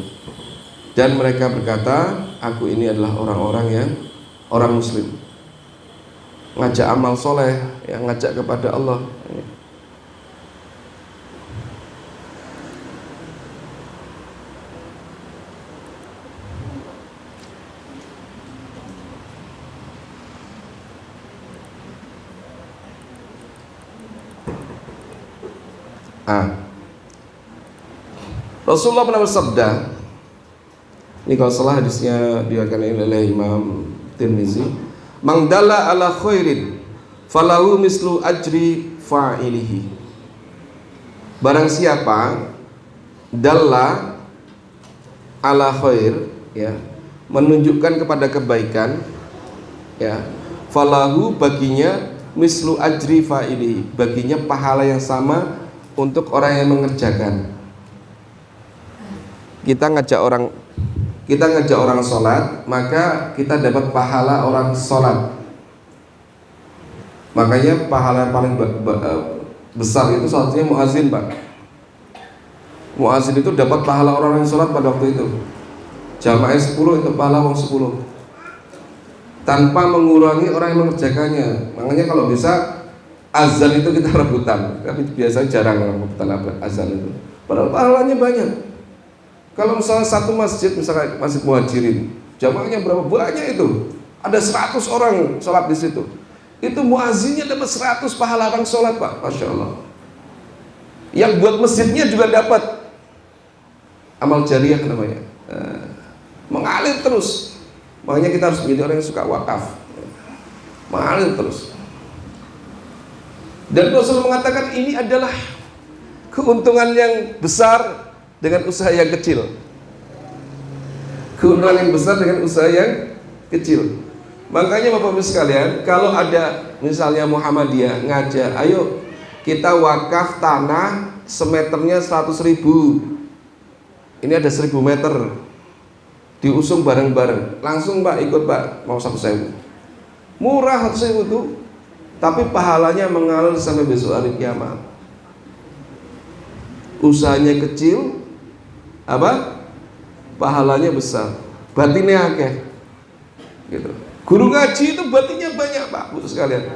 Dan mereka berkata, aku ini adalah orang-orang yang orang muslim. Ngajak amal soleh, yang ngajak kepada Allah. Rasulullah pernah bersabda, ini kalau salah hadisnya diriwayatkan oleh Imam Tirmizi, "Man dalla ala khairin falahu mislu ajri fa'ilihi." Barang siapa dalla ala khair, ya, menunjukkan kepada kebaikan, ya, falahu, baginya mislu ajri fa'ilihi, baginya pahala yang sama untuk orang yang mengerjakan. Kita ngajak orang sholat, maka kita dapat pahala orang sholat. Makanya pahala yang paling besar itu satunya muazin, Pak. Muazin itu dapat pahala orang yang sholat pada waktu itu. Jamaah 10 itu pahala orang 10, tanpa mengurangi orang yang mengerjakannya. Makanya kalau bisa azan itu kita rebutan, tapi biasanya jarang orang rebutan azan itu. Padahal pahalanya banyak. Kalau misalnya satu masjid, misalnya Masjid Muhajirin, jamaahnya berapa banyak itu? Ada 100 orang sholat di situ. Itu muazzinnya dapat 100 pahala orang sholat, Pak. Masya Allah. Yang buat masjidnya juga dapat amal jariah namanya. Mengalir terus. Makanya kita harus menjadi orang yang suka wakaf. Mengalir terus. Dan Rasulullah mengatakan ini adalah keuntungan yang besar dengan usaha yang kecil. Keuntungan yang besar dengan usaha yang kecil. Makanya Bapak Ibu sekalian, kalau ada misalnya Muhammadiyah ngajak, ayo kita wakaf tanah semeternya 100.000. Ini ada 1.000 meter, diusung bareng-bareng. Langsung, Pak, ikut, Pak, mau 1.000. Murah 1.000 itu, tapi pahalanya mengalir sampai besok hari kiamat. Usahanya kecil, apa? Pahalanya besar, batinnya akeh, gitu. Guru ngaji itu batinnya banyak, Pak, Bu sekalian.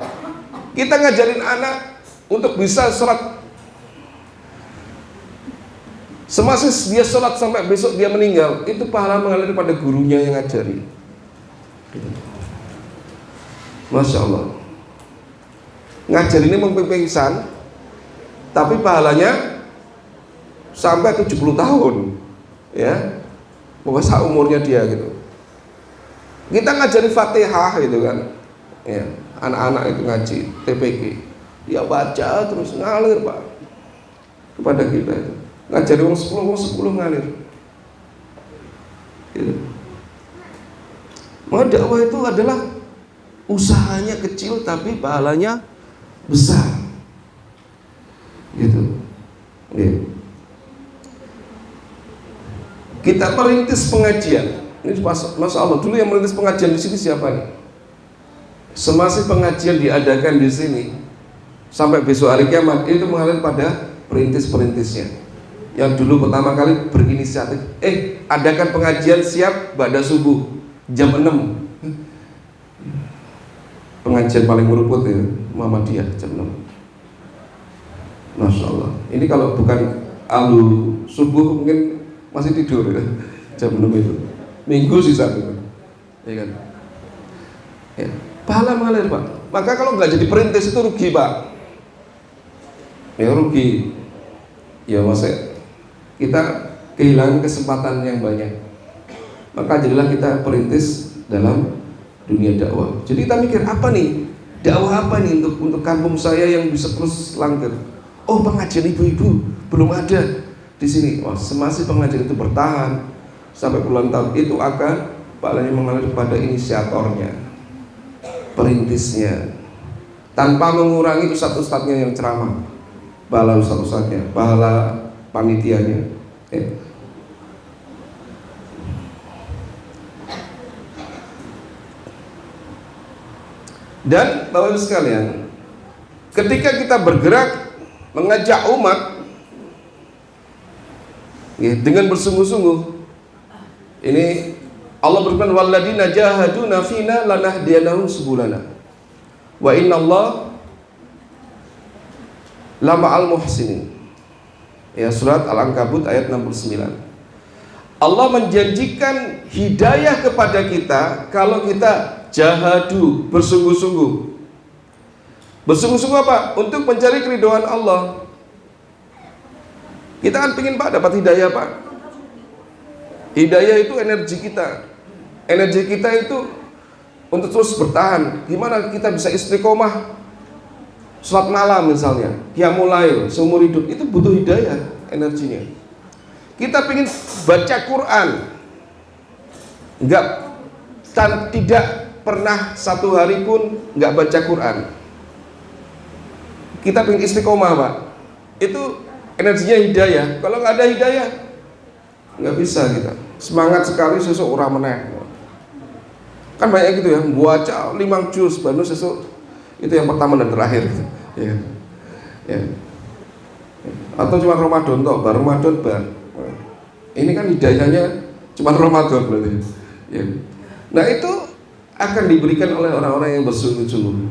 Kita ngajarin anak untuk bisa sholat, semasa dia sholat sampai besok dia meninggal, itu pahala mengalir pada gurunya yang ngajari. Masya Allah. Ngajar ini mempingsan, tapi pahalanya sampai 70 tahun, ya, pokoknya umurnya dia gitu. Kita ngajari Fatihah gitu kan, ya, anak-anak itu ngaji TPG, dia baca terus ngalir, Pak. kepada kita itu. Ngajari wong 10 ngalir. Gitu. Maka dakwah itu adalah usahanya kecil tapi pahalanya besar. Gitu. Gitu. Kita merintis pengajian. Ini Masya Allah, dulu yang merintis pengajian di sini siapa nih? Semasa pengajian diadakan di sini sampai besok hari kiamat itu mengalir pada perintis-perintisnya. Yang dulu pertama kali berinisiatif, adakan pengajian siap pada subuh jam 6. Pengajian paling meruput ya, Muhammadiyah jam 6. Masya Allah. Ini kalau bukan alu subuh mungkin masih tidur ya, jam 6 itu. Minggu sisa itu, ya kan? Ya. Pahala mengalir Pak. Maka kalau nggak jadi perintis itu rugi Pak. Ya rugi. Ya maksudnya kita kehilangan kesempatan yang banyak. Maka jadilah kita perintis dalam dunia dakwah. Jadi kita mikir apa nih? Dakwah apa nih untuk kampung saya yang bisa terus langgeng? Oh, pengajian ibu-ibu belum ada di sini. Wah, semasa pengajian itu bertahan sampai puluhan tahun, itu akan pahalanya mengalir kepada inisiatornya, perintisnya, tanpa mengurangi ustadz-ustadznya yang ceramah, pahala ustadz-ustadznya, pahala panitianya. Dan Bapak Ibu sekalian, ketika kita bergerak mengajak umat dengan bersungguh-sungguh, ini Allah berfirman, walladzina jahaduna fina lanahdiyannahum subulana wa innallaha lama'al muhsinin. Ya, surat Al-Ankabut ayat 69. Allah menjanjikan hidayah kepada kita kalau kita jahadu, bersungguh-sungguh. Bersungguh-sungguh apa? Untuk mencari keridhaan Allah. Kita kan pengen Pak dapat hidayah Pak. Hidayah itu energi kita. Energi kita itu untuk terus bertahan. Gimana kita bisa istiqomah salat malam misalnya, qiyamul lail seumur hidup, itu butuh hidayah energinya. Kita pengen baca Quran, tidak pernah satu hari pun nggak baca Quran. Kita pengen istiqomah Pak. Itu energinya hidayah. Kalau nggak ada hidayah, nggak bisa kita. Semangat sekali sesuk ora meneh. Kan banyak gitu ya, baca 5 juz baru sesuk itu yang pertama dan terakhir gitu. Ya. Ya. Atau cuma Ramadan toh, baru Ramadan bar. Ini kan hidayahnya cuma Ramadan berarti. Ya. Nah, itu akan diberikan oleh orang-orang yang bersungguh-sungguh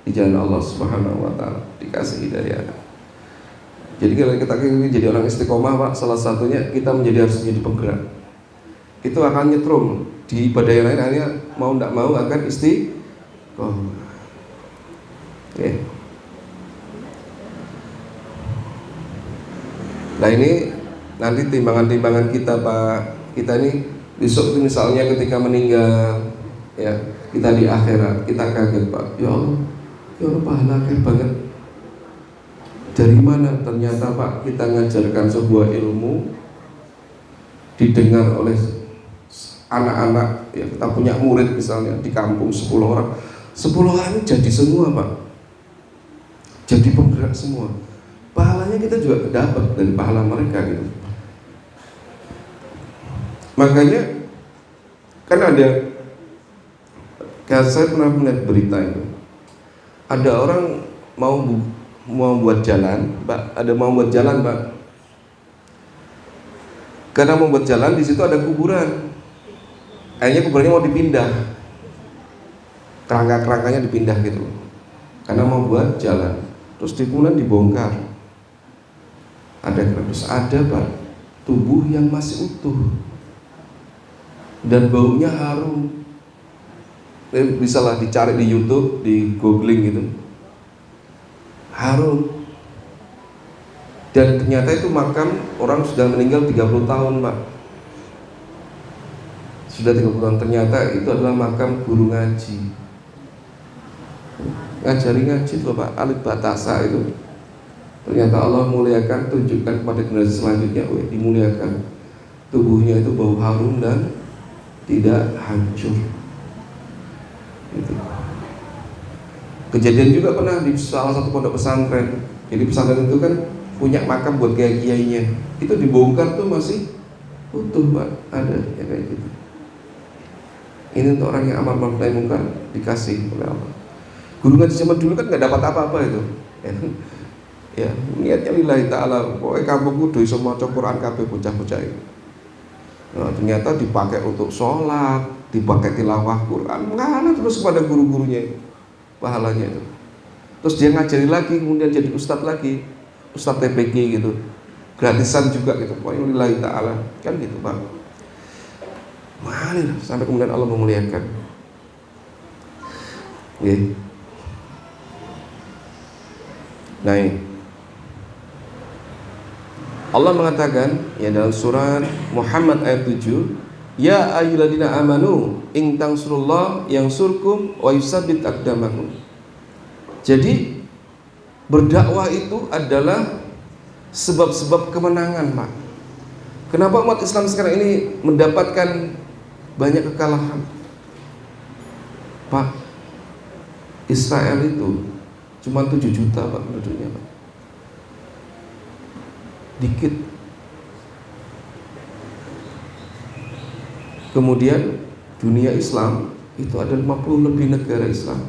di jalan Allah Subhanahu wa taala, dikasih hidayah. Jadi kalau kita ingin jadi orang istiqomah Pak, salah satunya kita harus menjadi penggerak. Itu akan nyetrum di ibadah yang lain, hanya mau tidak mau akan istiqomah. Oke. Nah, ini nanti timbangan-timbangan kita Pak. Kita ini besok itu misalnya ketika meninggal, ya kita di akhirat, kita kaget Pak. Ya Allah pahala akhir banget. Dari mana? Ternyata Pak, kita ngajarkan sebuah ilmu didengar oleh anak-anak, ya kita punya murid misalnya di kampung 10 orang, 10 orang ini jadi semua Pak, jadi penggerak semua. Pahalanya kita juga dapat dari pahala mereka gitu. Makanya kan ada, saya pernah melihat berita itu, ada orang mau buat jalan, Pak. Ada mau buat jalan, Pak. Karena mau buat jalan di situ ada kuburan. Akhirnya kuburannya mau dipindah. Kerangka-kerangkanya dipindah gitu. Karena mau buat jalan. Terus kemudian dibongkar. Terus ada Pak, tubuh yang masih utuh. Dan baunya harum. Bisalah dicari di YouTube, di googling gitu. Harum. Dan ternyata itu makam orang sudah meninggal 30 tahun Pak. Sudah 30 tahun, ternyata itu adalah makam guru ngaji. Ngajari ngaji loh Pak, Alif Batasa itu. Ternyata Allah muliakan, tunjukkan kepada generasi selanjutnya, dimuliakan. Tubuhnya itu bau harum dan tidak hancur. Gitu. Kejadian juga pernah di salah satu pondok pesantren. Jadi pesantren itu kan punya makam buat kiai-kiainya. Itu dibongkar tuh masih utuh, Pak. Ada ya kayak gitu. Ini untuk orang yang amar ma'ruf nahi munkar dikasih oleh Allah. Guru ngaji zaman dulu kan nggak dapat apa-apa itu. Ya, niatnya lillahi ta'ala. Pokoknya kampungku doi iso maca Quran kabeh bocah-bocah itu. Nah, ternyata dipakai untuk sholat, dipakai tilawah Quran, mengalah terus kepada guru-gurunya, pahalanya itu. Terus dia ngajari lagi, kemudian jadi ustadz lagi, ustadz TPG gitu, gratisan juga gitu. Pokoknya lillahi ta'ala, kan gitu Pak. Mengalir sampai kemudian Allah memuliakan. Okay. Nah, Allah mengatakan ya dalam surat Muhammad ayat 7, ya ayyuhalladzina amanu in tansurullah yansurkum wa yusabbit aqdamakum. Jadi berdakwah itu adalah sebab-sebab kemenangan, Pak. Kenapa umat Islam sekarang ini mendapatkan banyak kekalahan? Pak, Israel itu cuma 7 juta Pak penduduknya, Pak. Dikit. Kemudian dunia Islam itu ada 50 lebih negara Islam.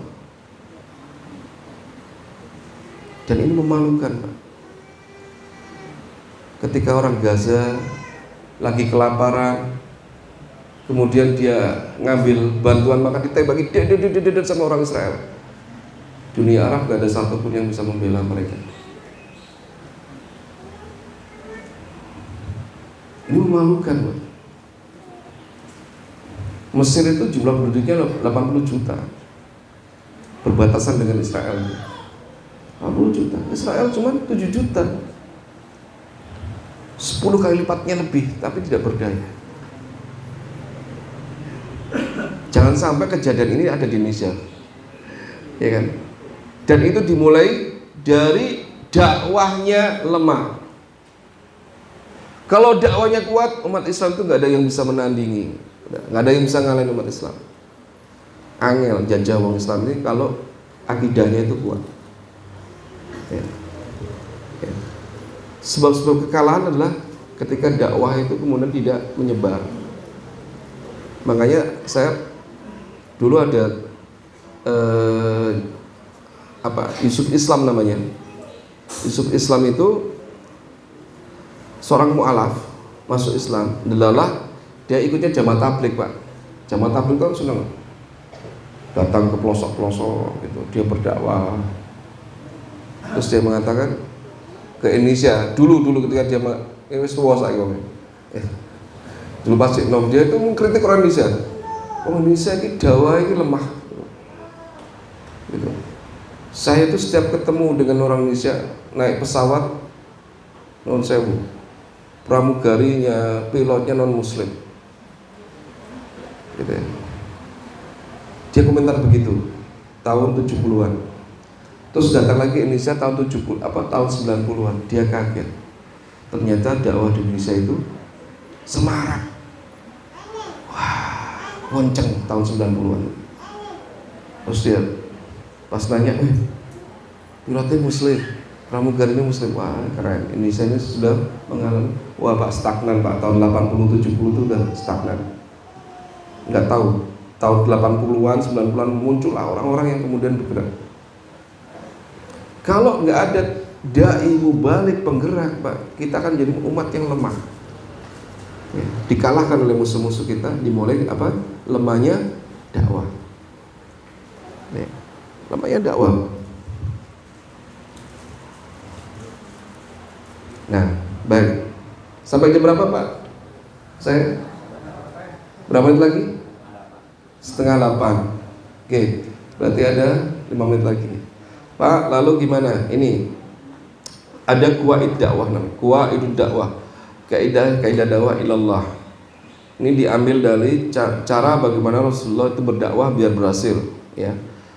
Dan ini memalukan, Pak. Ketika orang Gaza lagi kelaparan, kemudian dia ngambil bantuan makan ditembaki sama orang Israel. Dunia Arab gak ada satupun yang bisa membela mereka. Ini memalukan, Pak. Mesir itu jumlah penduduknya 80 juta, berbatasan dengan Israel 80 juta. Israel cuma 7 juta, 10 kali lipatnya lebih, tapi tidak berdaya. Jangan sampai kejadian ini ada di Indonesia, ya kan? Dan itu dimulai dari dakwahnya lemah. Kalau dakwahnya kuat, umat Islam itu nggak ada yang bisa menandingi, nggak ada yang bisa ngalahin umat Islam. Angel jajah wong Islam ini kalau akidahnya itu kuat. Ya. Ya. Sebab-sebab kekalahan adalah ketika dakwah itu kemudian tidak menyebar. Makanya saya dulu ada Yusuf Islam namanya. Yusuf Islam itu seorang mu'alaf masuk Islam. Delalah dia ikutnya jamaah tabligh, Pak. Jamaah tabligh kan senang datang ke pelosok-pelosok gitu, dia berdakwah. Terus dia mengatakan ke Indonesia dulu ketika dia wis tuwa saiki dulu pas nom dia itu mengkritik orang Indonesia. Orang Indonesia ini dakwah ini lemah gitu. Saya itu setiap ketemu dengan orang Indonesia naik pesawat non sewu, pramugarinya, pilotnya non muslim gitu ya. Dia komentar begitu tahun 70-an. Terus datang lagi Indonesia tahun 90-an, dia kaget. Ternyata dakwah di Indonesia itu semarak. Wah, gonceng tahun 90-an. Terus dia pas nanya, pilotnya muslim, pramugarinya muslim. Wah, keren. Indonesia ini sudah mengalami, wah Pak, stagnan Pak, tahun 80-70 itu udah stagnan. Nggak tahu, tahun 80-an, 90-an muncullah orang-orang yang kemudian bergerak. Kalau nggak ada dai mubalik penggerak, Pak, kita akan jadi umat yang lemah. Ya, dikalahkan oleh musuh-musuh kita, dimulai apa? Lemahnya dakwah. Ya, lemahnya dakwah. Nah, baik. Sampai jam berapa, Pak? Saya berapa menit lagi? 7:30. Oke, berarti ada 5 menit lagi. Pak, lalu gimana? Ini ada kuwaid dakwah namanya. Kuwaid dakwah. Kaidah dakwah ilallah. Ini diambil dari cara bagaimana Rasulullah itu berdakwah biar berhasil, ya.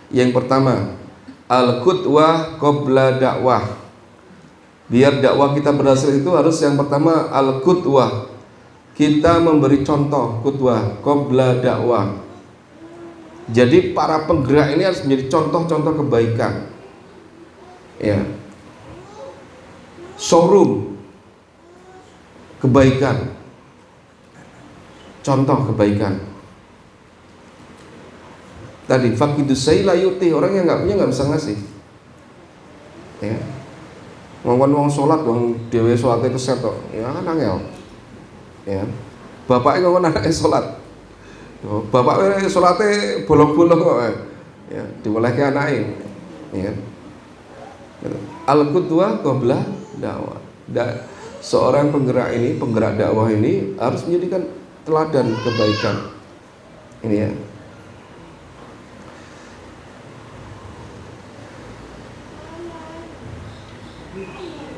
Yang pertama, al-qudwah qabla dakwah. Biar dakwah kita berhasil itu harus yang pertama al-qudwah. Kita memberi contoh qudwah qabla dakwah. Jadi para penggerak ini harus menjadi contoh-contoh kebaikan. Ya. Showroom kebaikan. Contoh kebaikan. Tadi fakidus sayla yuti, orang yang nggak punya nggak bisa ngasih. Ya. Ngomong sholat, wong dewe sholatnya kesetok, ya kan angel. Ya. Bapaknya ngomong anaknya sholat. Bapaknya sholatnya bolong-bolong kok. Ya, dimulai ke anaknya. Ya. Al-qudwah qabla dakwah. Seorang penggerak ini, penggerak dakwah ini harus menjadikan teladan kebaikan. Ini ya.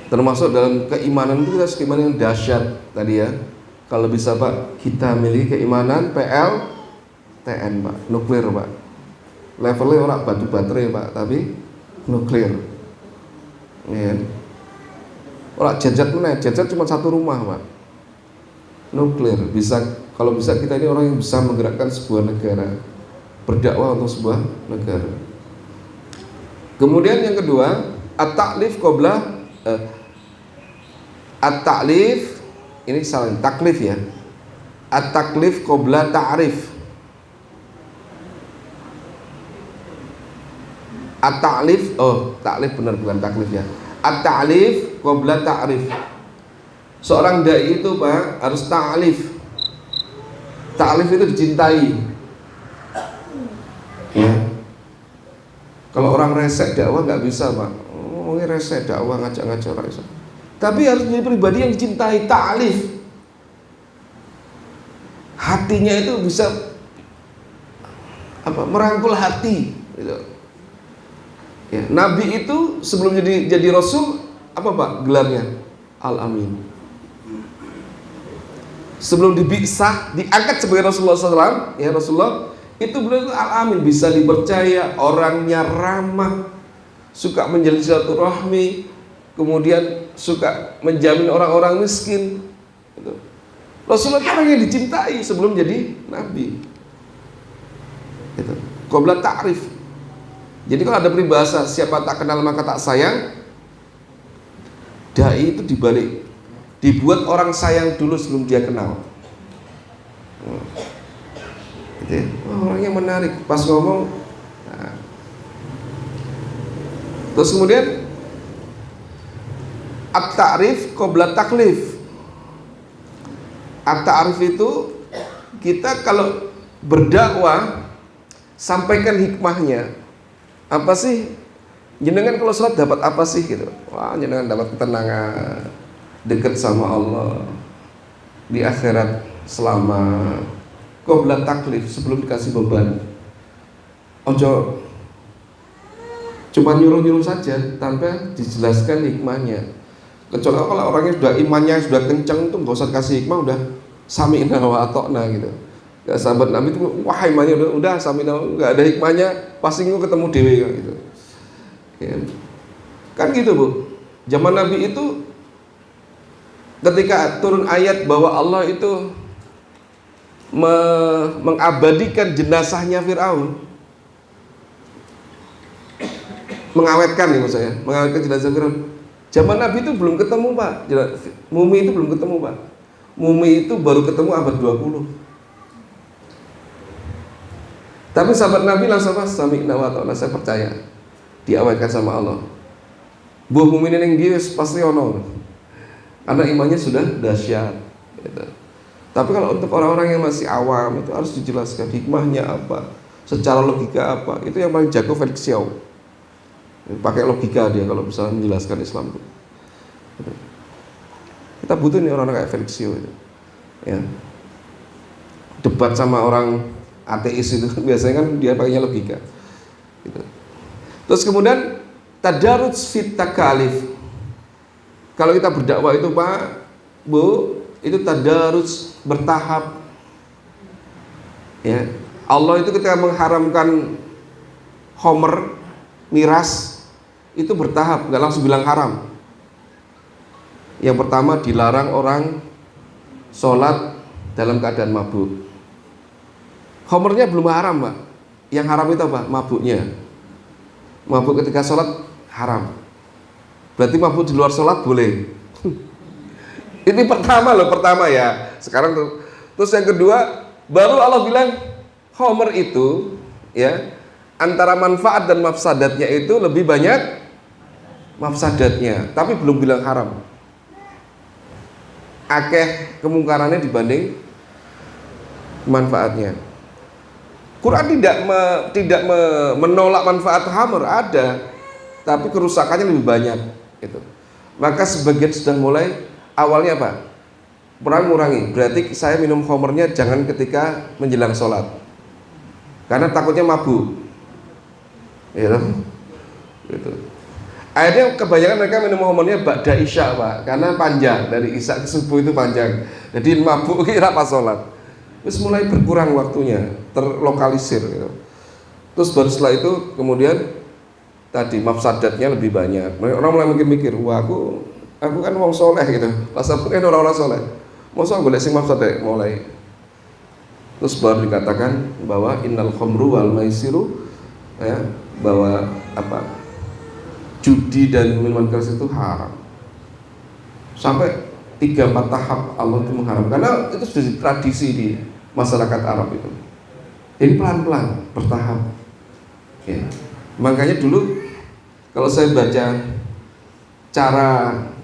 Termasuk dalam keimanan itu kita keimanan yang dahsyat tadi ya. Kalau bisa Pak, kita miliki keimanan PLTN Pak, nuklir Pak. Levelnya orang batu baterai Pak, tapi nuklir. Ya. Orang jajat mana? Jajat cuma satu rumah Pak. Nuklir bisa, kalau bisa kita ini orang yang bisa menggerakkan sebuah negara, berdakwah untuk sebuah negara. Kemudian yang kedua, at-ta'lif qabla at-ta'lif, ini salah, taklif ya. At-taklif qabla ta'rif. At-ta'lif, oh, taklif benar bukan taklif ya. At-ta'lif qabla ta'rif. Seorang dai itu Pak harus ta'lif. Ta'lif itu dicintai. Ya. Kalau orang resek dakwah nggak bisa Pak. Oh, ini resek dakwah ngajak-ngajak orang bisa. Tapi harus menjadi pribadi yang dicintai, ta'lif. Hatinya itu bisa apa? Merangkul hati gitu. Ya, Nabi itu sebelum jadi rasul apa Pak gelarnya? Al-Amin. Sebelum dibi'sah, diangkat sebagai Rasulullah SAW, ya Rasulullah itu beliau Al-Amin, bisa dipercaya, orangnya ramah, suka menjalin silaturahmi, kemudian suka menjamin orang-orang miskin. Gitu. Rasulullah itu orang yang dicintai sebelum jadi Nabi. Gitu. Qabla ta'rif. Jadi kalau ada peribahasa siapa tak kenal maka tak sayang, dai itu dibalik, dibuat orang sayang dulu sebelum dia kenal. Gitu. Orangnya menarik pas ngomong. Nah. Terus kemudian at-ta'rif qabla taklif. At-ta'rif itu kita kalau berdakwah sampaikan hikmahnya. Apa sih? Jenengan kalau sholat dapat apa sih gitu? Wah, jenengan dapat ketenangan, dekat sama Allah di akhirat selama. Qabla taklif, sebelum dikasih beban. Ojo cuma nyuruh-nyuruh saja tanpa dijelaskan hikmahnya. Kecuali kalau orangnya sudah imannya sudah kencang tuh nggak usah kasih hikmah, udah sami'na wa ata'na gitu. Ya, sahabat Nabi itu wah imannya udah sami'na, nggak ada hikmahnya, pasti nggak ketemu dewe gitu. Ya. Kan gitu Bu. Zaman Nabi itu ketika turun ayat bahwa Allah itu mengabadikan jenazahnya Fir'aun, mengawetkan nih maksud saya, mengawetkan jenazah Fir'aun. Zaman Nabi itu belum ketemu Pak, mumi itu belum ketemu Pak. Mumi itu baru ketemu abad 20. Tapi sahabat Nabi langsung pas sami'na wa ata'na, saya percaya, diawetkan sama Allah. Buah mumi ini yang dia pasti ono, karena imannya sudah dahsyat. Gitu. Tapi kalau untuk orang-orang yang masih awam itu harus dijelaskan hikmahnya apa, secara logika apa. Itu yang paling jago Felix Xiao. Pakai logika dia kalau bisa menjelaskan Islam itu. Kita butuh nih orang-orang kayak Felix Xiao itu. Ya. Debat sama orang ateis itu biasanya kan dia pakainya logika. Gitu. Terus kemudian tadarruj fit takalif. Kalau kita berdakwah itu Pak, Bu, itu tadarruj bertahap. Ya. Allah itu ketika mengharamkan homer, miras, itu bertahap, nggak langsung bilang haram. Yang pertama, dilarang orang sholat dalam keadaan mabuk. Khamrnya belum haram, Pak. Yang haram itu apa? Mabuknya. Mabuk ketika sholat haram. Berarti mabuk di luar sholat boleh. Ini pertama loh, pertama ya. Sekarang tuh. Terus yang kedua, baru Allah bilang khamr itu ya, antara manfaat dan mafsadatnya itu lebih banyak mafsadatnya, tapi belum bilang haram. Akeh kemungkarannya dibanding manfaatnya. Quran tidak menolak manfaat khamr, ada, tapi kerusakannya lebih banyak itu. Maka sebagian sudah mulai, awalnya apa? Mengurangi. Berarti saya minum khamrnya jangan ketika menjelang sholat, karena takutnya mabuk. Ya, gitu. Akhirnya kebanyakan mereka minum khamrnya ba'da isya, Pak, karena panjang, dari isya ke subuh itu panjang. Jadi mabuk kira pas sholat. Terus mulai berkurang waktunya, terlokalisir gitu. Terus baru setelah itu kemudian tadi mafsadatnya lebih banyak. Orang mulai mikir-mikir, wah aku kan wong soleh gitu. Pas aku kan orang-orang soleh. Masa boleh sing mafsadat mulai. Terus baru dikatakan bahwa innal khamru wal maisiru, ya, bahwa apa? Judi dan minuman keras itu haram. Sampai 3-4 tahap Allah itu mengharam, karena itu sudah tradisi di masyarakat Arab itu. Jadi pelan-pelan, bertahap. Ya. Makanya dulu kalau saya baca cara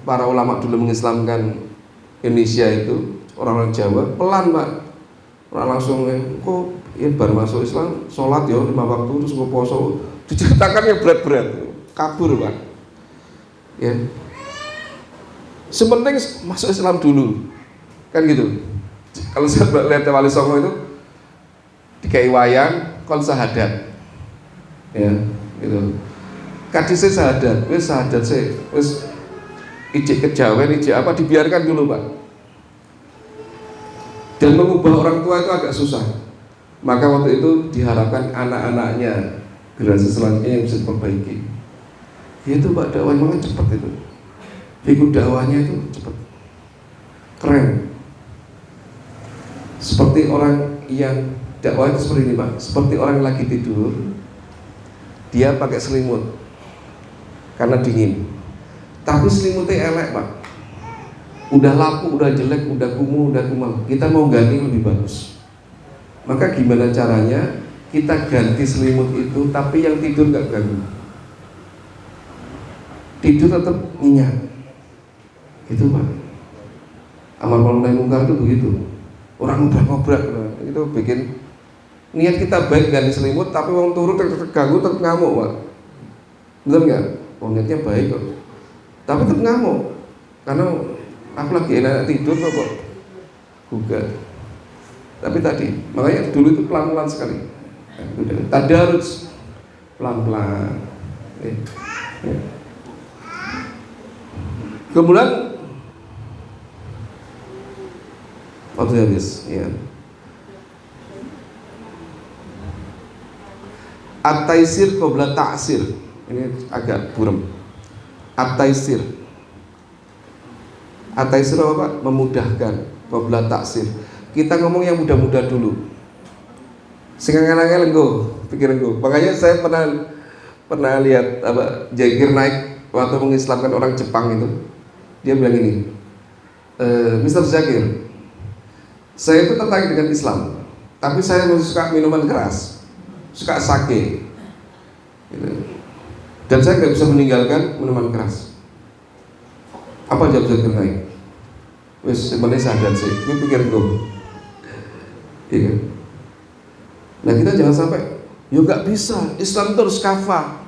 para ulama dulu mengislamkan Indonesia itu, orang-orang Jawa pelan, Pak. Orang langsung kok ya baru masuk Islam, sholat ya 5 waktu, terus kok poso, diceritakan yang berat-berat, kabur, Pak. Ya. Sepenting masuk Islam dulu, kan gitu. Kalau saya lihat Wali Songo itu dikai wayang kon sahadat, ya, gitu. Kadise sahadat, wis sahadat sih, wis ijek kejawen, ijek apa dibiarkan dulu, Pak. Dan mengubah orang tua itu agak susah. Maka waktu itu diharapkan anak-anaknya generasi selanjutnya yang bisa diperbaiki. Itu Pak, dakwah memang cepat itu. Ikut dakwahnya itu cepat, keren. Seperti orang yang dakwah itu seperti ini, Pak. Seperti orang yang lagi tidur, dia pakai selimut karena dingin. Tapi selimutnya elek, Pak. Udah lapuk, udah jelek, udah kumuh, udah kumal. Kita mau ganti lebih bagus. Maka gimana caranya kita ganti selimut itu, tapi yang tidur nggak ganggu. Tidur tetap nyenyak. Itu, Pak. Amal ma'ruf nahi munkar itu begitu. Orang ngobrak-ngobrak itu bikin niat kita baik ganti selimut, tapi orang turun terganggu, tetap ngamuk, Pak. Betul nggak? Niatnya baik kok, tapi tetap ngamuk karena aku lagi enak tidur kok gugat. Tapi tadi makanya dulu itu pelan-pelan sekali, tadarus pelan-pelan. Kemudian waktu habis, ya. At-taisir qabla ta'sir. Ini agak buram. At-taisir. At-taisir apa? Memudahkan, qabla ta'sir. Kita ngomong yang mudah-mudah dulu. Sing angel-angel engko, pikir engko. Makanya saya pernah lihat apa Zakir Naik waktu mengislamkan orang Jepang itu. Dia bilang ini, Mr. Zakir, saya itu tertarik dengan Islam, tapi saya suka minuman keras, suka sake, gitu. Dan saya nggak bisa meninggalkan minuman keras. Apa jawab Zakir Naik? Wes sebenarnya sadar sih, gue pikir gue, iya. Nah kita jangan sampai, ya nggak bisa, Islam itu harus kafah.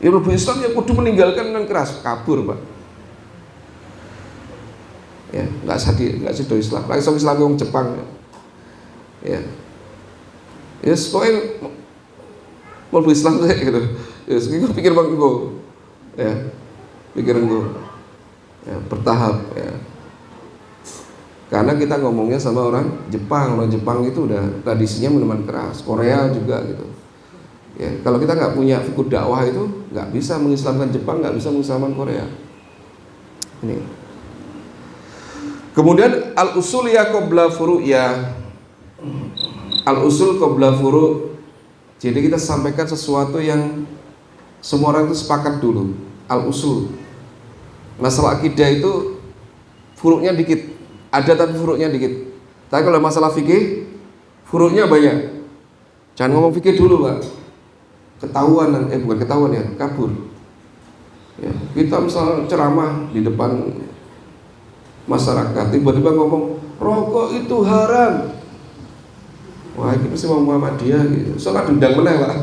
Ya lebih Islam ya kudu meninggalkan minuman keras, kabur, Pak. Ya, nggak sido Islam, lagi sama Islam yang Jepang, ya, ya, pokoknya mau Islam sih gitu, ya, gue pikir bang gue, ya, pikiran gue, ya, bertahap, ya, karena kita ngomongnya sama orang Jepang itu udah tradisinya minuman keras, Korea juga gitu, ya, kalau kita nggak punya figur dakwah itu nggak bisa mengislamkan Jepang, nggak bisa mengislamkan Korea. Ini. Kemudian al-usul ya qabla furu'ya. Al-usul qabla furu'. Jadi kita sampaikan sesuatu yang semua orang itu sepakat dulu. Al-usul. Masalah akidah itu furu'nya dikit. Ada tapi furu'nya dikit. Tapi kalau masalah fikih furu'nya banyak. Jangan ngomong fikih dulu, Pak. Ketahuan, bukan ketahuan ya, kabur. Ya, kita misalnya ceramah di depan masyarakat, tiba-tiba ngomong rokok itu haram. Wah, ini pasti mau Muhammadiyah gitu. Soalnya diundang meneh, Pak.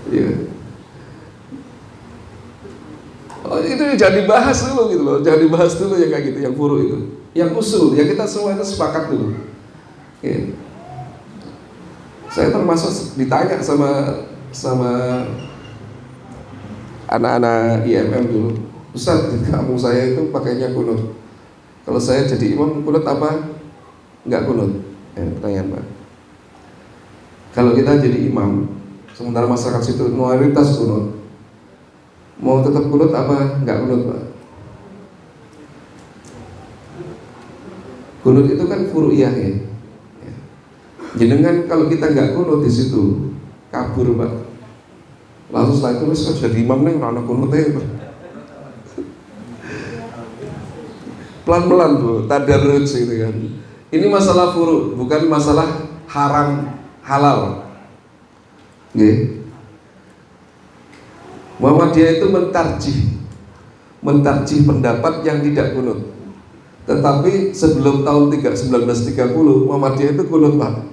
Ya. Oh, itu jangan dibahas dulu gitu loh, jangan dibahas dulu ya kayak gitu, yang furu itu, yang usul, ya kita semua itu sepakat dulu. Ya. Saya termasuk ditanya sama anak-anak IMM dulu, Ustaz, di kampung saya itu pakainya kunut. Kalau saya jadi imam kunut apa? Enggak kunut. Pertanyaan, Pak. Kalau kita jadi imam, sementara masyarakat situ mayoritas kunut, mau tetap kunut apa? Enggak kunut, Pak. Kunut itu kan furu'iyah ya. Jenengan kalau kita enggak kunut di situ, kabur, Pak. Langsung setelah itu wis jadi imam nih ora ana kunute. Pelan-pelan tuh, tadarruj gitu kan. Ini masalah furu, bukan masalah haram halal. Nggih. Muhammadiyah itu mentarjih pendapat yang tidak kunut. Tetapi sebelum tahun 1930 Muhammadiyah itu kunut, Pak.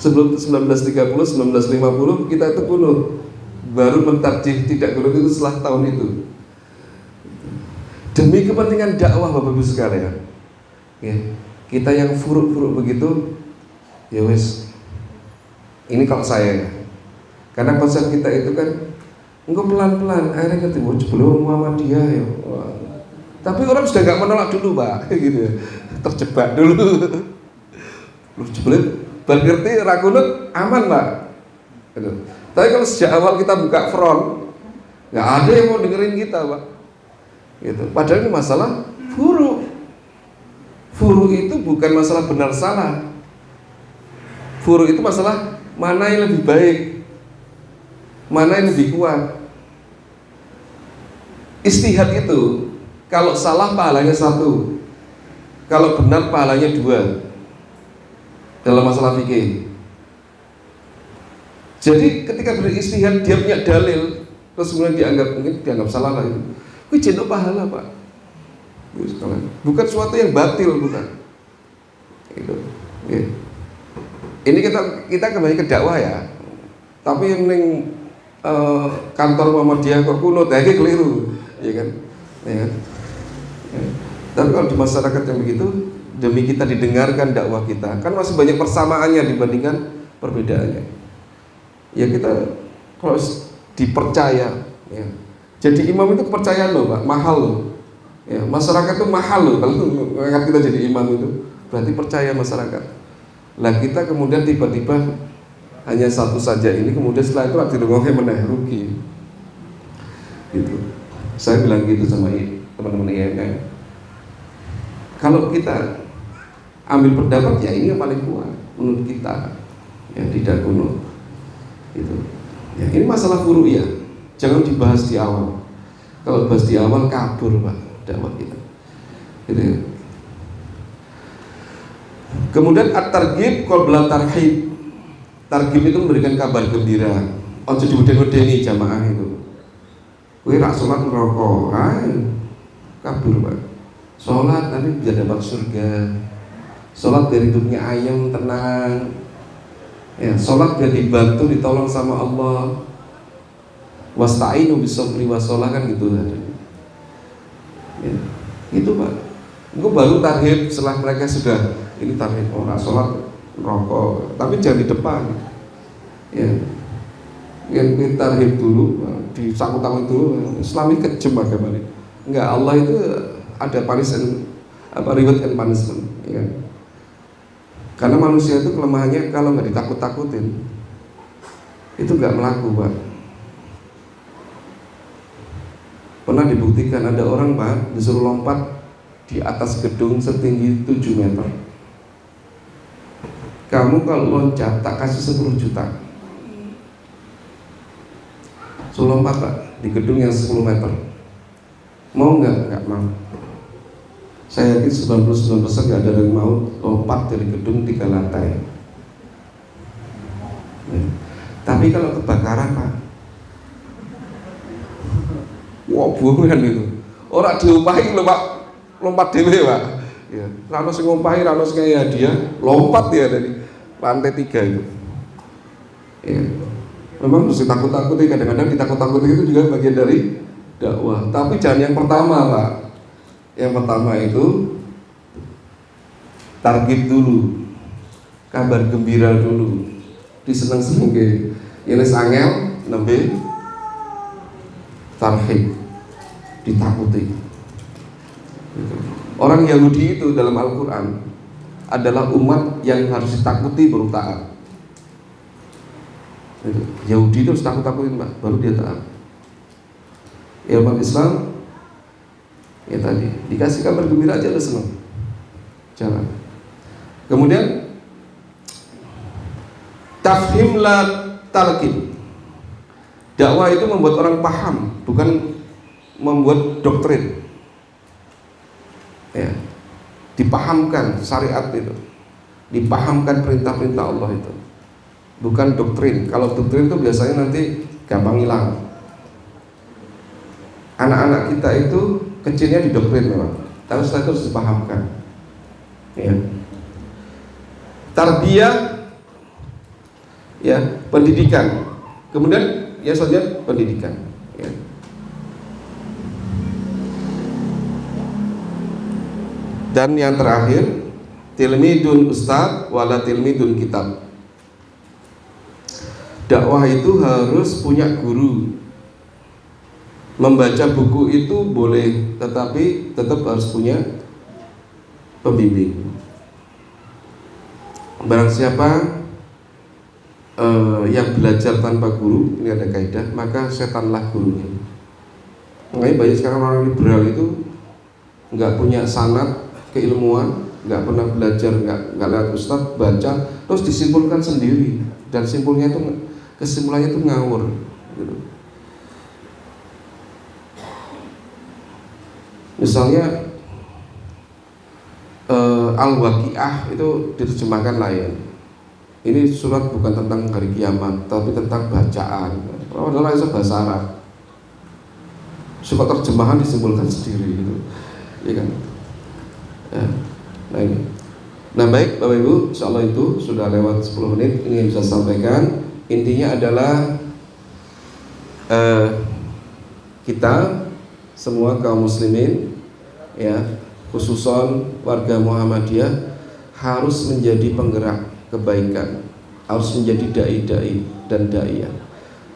Sebelum 1930, 1950 kita itu kunut. Baru mentarjih tidak kunut itu setelah tahun itu. Demi kepentingan dakwah Bapak Ibu sekalian. Ya, kita yang furuk-furuk begitu, ya wes. Ini kalau saya. Karena konsep kita itu kan engkau pelan-pelan, akhirnya ngerti, belum Muhammadiyah ya. Wah. Tapi orang sudah gak menolak dulu, Pak, gitu ya. Terjebak dulu. Lu jeblet, baru ngerti rakunut aman, Pak. Gitu. Tapi kalau sejak awal kita buka front, nggak ada yang mau dengerin kita, Pak. Gitu. Padahal ini masalah furu. Furu itu bukan masalah benar salah. Furu itu masalah mana yang lebih baik, mana yang lebih kuat. Ijtihad itu kalau salah pahalanya 1, kalau benar pahalanya 2 dalam masalah fikih. Jadi ketika berijtihad dia punya dalil, terus kemudian dianggap salah lah itu. Wih, jentuk pahala, Pak. Bukan suatu yang batil, bukan. Itu. Ya. Ini kita kembali ke dakwah ya. Tapi yang kantor Muhammadiyah kok kunut, ya keliru, ya kan? Ya kan? Ya. Tapi kalau di masyarakat yang begitu, demi kita didengarkan dakwah kita, kan masih banyak persamaannya dibandingkan perbedaannya. Ya kita kalau dipercaya, ya. Jadi imam itu kepercayaan loh, Pak, mahal loh. Ya, masyarakat itu mahal loh kalau ngangkat kita jadi imam itu, berarti percaya masyarakat. Lah kita kemudian tiba-tiba hanya satu saja ini, kemudian setelah itu dirungoknya meneh rugi. Gitu. Saya bilang gitu sama teman-teman IMM. Kalau kita ambil pendapat ya ini yang paling kuat menurut kita, ya tidak kuno. Gitu. Ya, ini masalah furu ya. Jangan dibahas di awal. Kalau bahas di awal kabur, Pak, dakwah kita. Gitu ya. Kemudian at-targhib qabla tarhib. Targhib itu memberikan kabar gembira. Ojo diweden-wedeni jamaah itu. Kowe rak salat neraka, kabur, Pak. Salat nanti bisa dapat surga. Salat dari dunia ayam tenang. Ya, salat biar dibantu, ditolong sama Allah. Wasta'inu bis-sabri was-shalah kan gitu. Ya, itu, Pak. Itu baru tarhib setelah mereka sudah ini tarhib orang sholat rokok, tapi jangan di depan. Ya, yang kita tarhib dulu, disangkut-sangkut dulu. Islam ini kejam agama ini. Enggak, Allah itu ada reward and punishment, ya kan? Karena manusia itu kelemahannya kalau nggak ditakut-takutin, Itu nggak melaku, Pak. Pernah dibuktikan ada orang, Pak, disuruh lompat di atas gedung setinggi 7 meter. Kamu kalau loncat tak kasih 10 juta. Suruh lompat, Pak, di gedung yang 10 meter. Mau nggak? Nggak mau. Saya yakin 99% nggak ada yang mau lompat dari gedung 3 lantai. Ya. Tapi kalau kebakaran, Pak, wah buangan itu. Orang diupahi lho, Pak, lompat dewe, Pak. Ya, rano sing ngumpahi, rano sing kaya dia lompat ya dari lantai 3 itu. Ya. Memang harus ditakut-takuti, kadang-kadang ditakut-takuti itu juga bagian dari dakwah. Tapi jangan yang pertama, Pak. Yang pertama itu target dulu, kabar gembira dulu, diseneng-seneng ke. Ini angel, nembe tarhib, ditakuti. Orang Yahudi itu dalam Al-Quran adalah umat yang harus ditakuti baru taat. Yahudi itu harus takut-takutin, Pak, baru dia taat. Ya, umat Islam ya tadi dikasih kabar gembira aja udah senang, jangan. Kemudian tafhim la talqin. Dakwah itu membuat orang paham, bukan membuat doktrin. Ya, dipahamkan syariat itu, dipahamkan perintah-perintah Allah itu, bukan doktrin. Kalau doktrin itu biasanya nanti gampang hilang. Anak-anak kita itu kecilnya didoktrin memang, tapi setelah itu harus dipahamkan. Ya. Tarbiyah, ya, pendidikan. Kemudian ya saja pendidikan. Ya. Dan yang terakhir, tilmidun ustad wala tilmidun kitab. Dakwah itu harus punya guru. Membaca buku itu boleh, tetapi tetap harus punya pembimbing. Barang siapa yang belajar tanpa guru, ini ada kaidah, maka setanlah gurunya. Makanya banyak sekarang orang liberal itu nggak punya sanad keilmuan, nggak pernah belajar, nggak lihat ustadz, baca, terus disimpulkan sendiri, dan kesimpulannya itu ngawur. Gitu. Misalnya Al-Waqi'ah itu diterjemahkan lain. Ini surat bukan tentang hari kiamat, tapi tentang bacaan. Padahal itu bahasa Arab. Suka terjemahan disimpulkan sendiri gitu. Ya kan? Ya. Nah ini. Nah baik Bapak Ibu, insyaallah itu sudah lewat 10 menit. Ini yang bisa saya sampaikan. Intinya adalah kita semua kaum muslimin, ya, khususon warga Muhammadiyah harus menjadi penggerak kebaikan, harus menjadi dai-dai dan daiyah,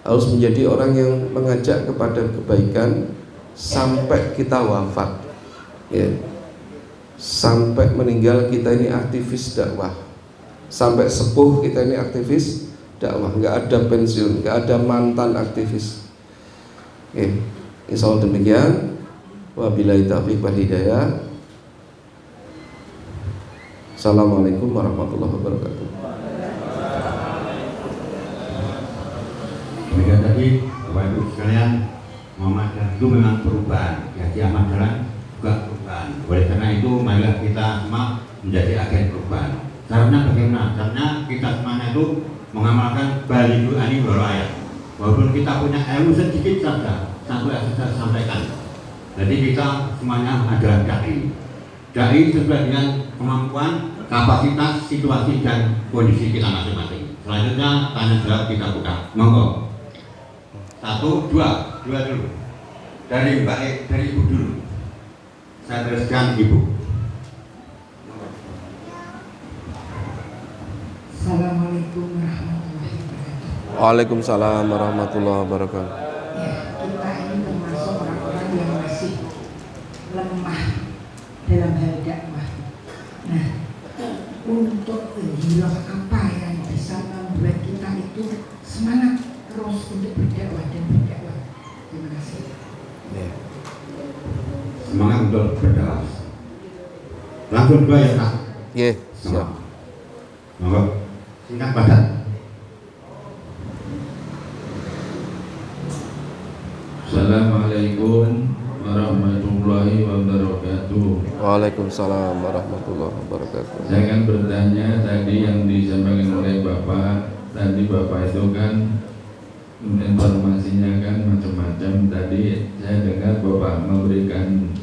harus menjadi orang yang mengajak kepada kebaikan sampai kita wafat, ya. Sampai meninggal kita ini aktivis dakwah, sampai sepuh kita ini aktivis dakwah, nggak ada pensiun, nggak ada mantan aktivis. Oke, insya Allah demikian. Wabillahi taufiq wal hidayah. Assalamualaikum warahmatullahi wabarakatuh. Demikian tadi Bapak Ibu sekalian, Muhammadiyah itu memang perubahan, jadi Ahmad Dahlan juga perubahan. Oleh karena itu marilah kita semua menjadi agen perubahan. Caranya bagaimana? Caranya kita semuanya itu mengamalkan balighul ani wal ayat. Walaupun kita punya ilmu sedikit saja, satu yang saya sampaikan. Jadi kita semuanya adalah dai. Dai sesuai dengan kemampuan, kapasitas, situasi dan kondisi kita masing-masing. Selanjutnya tanya jawab kita buka. Monggo. 1, 2 dulu. Dari dari Ibu dulu. Saya teruskan Ibu. Assalamualaikum warahmatullahi wabarakatuh. Waalaikumsalam warahmatullahi wabarakatuh. Ya, kita ini termasuk orang-orang yang masih lemah dalam hal dakwah. Nah, untuk hilang apa yang bisa membuat kita itu semangat terus untuk berdakwah dan berdakwah. Terima kasih. Semangat untuk berdakwah. Langsung doa ya Pak. Siap. Monggo. Singkat padat. Assalamualaikum warahmatullahi wabarakatuh. Waalaikumsalam warahmatullahi wabarakatuh. Saya akan bertanya tadi yang disampaikan oleh Bapak. Tadi Bapak itu kan informasinya kan macam-macam. Tadi saya dengar Bapak memberikan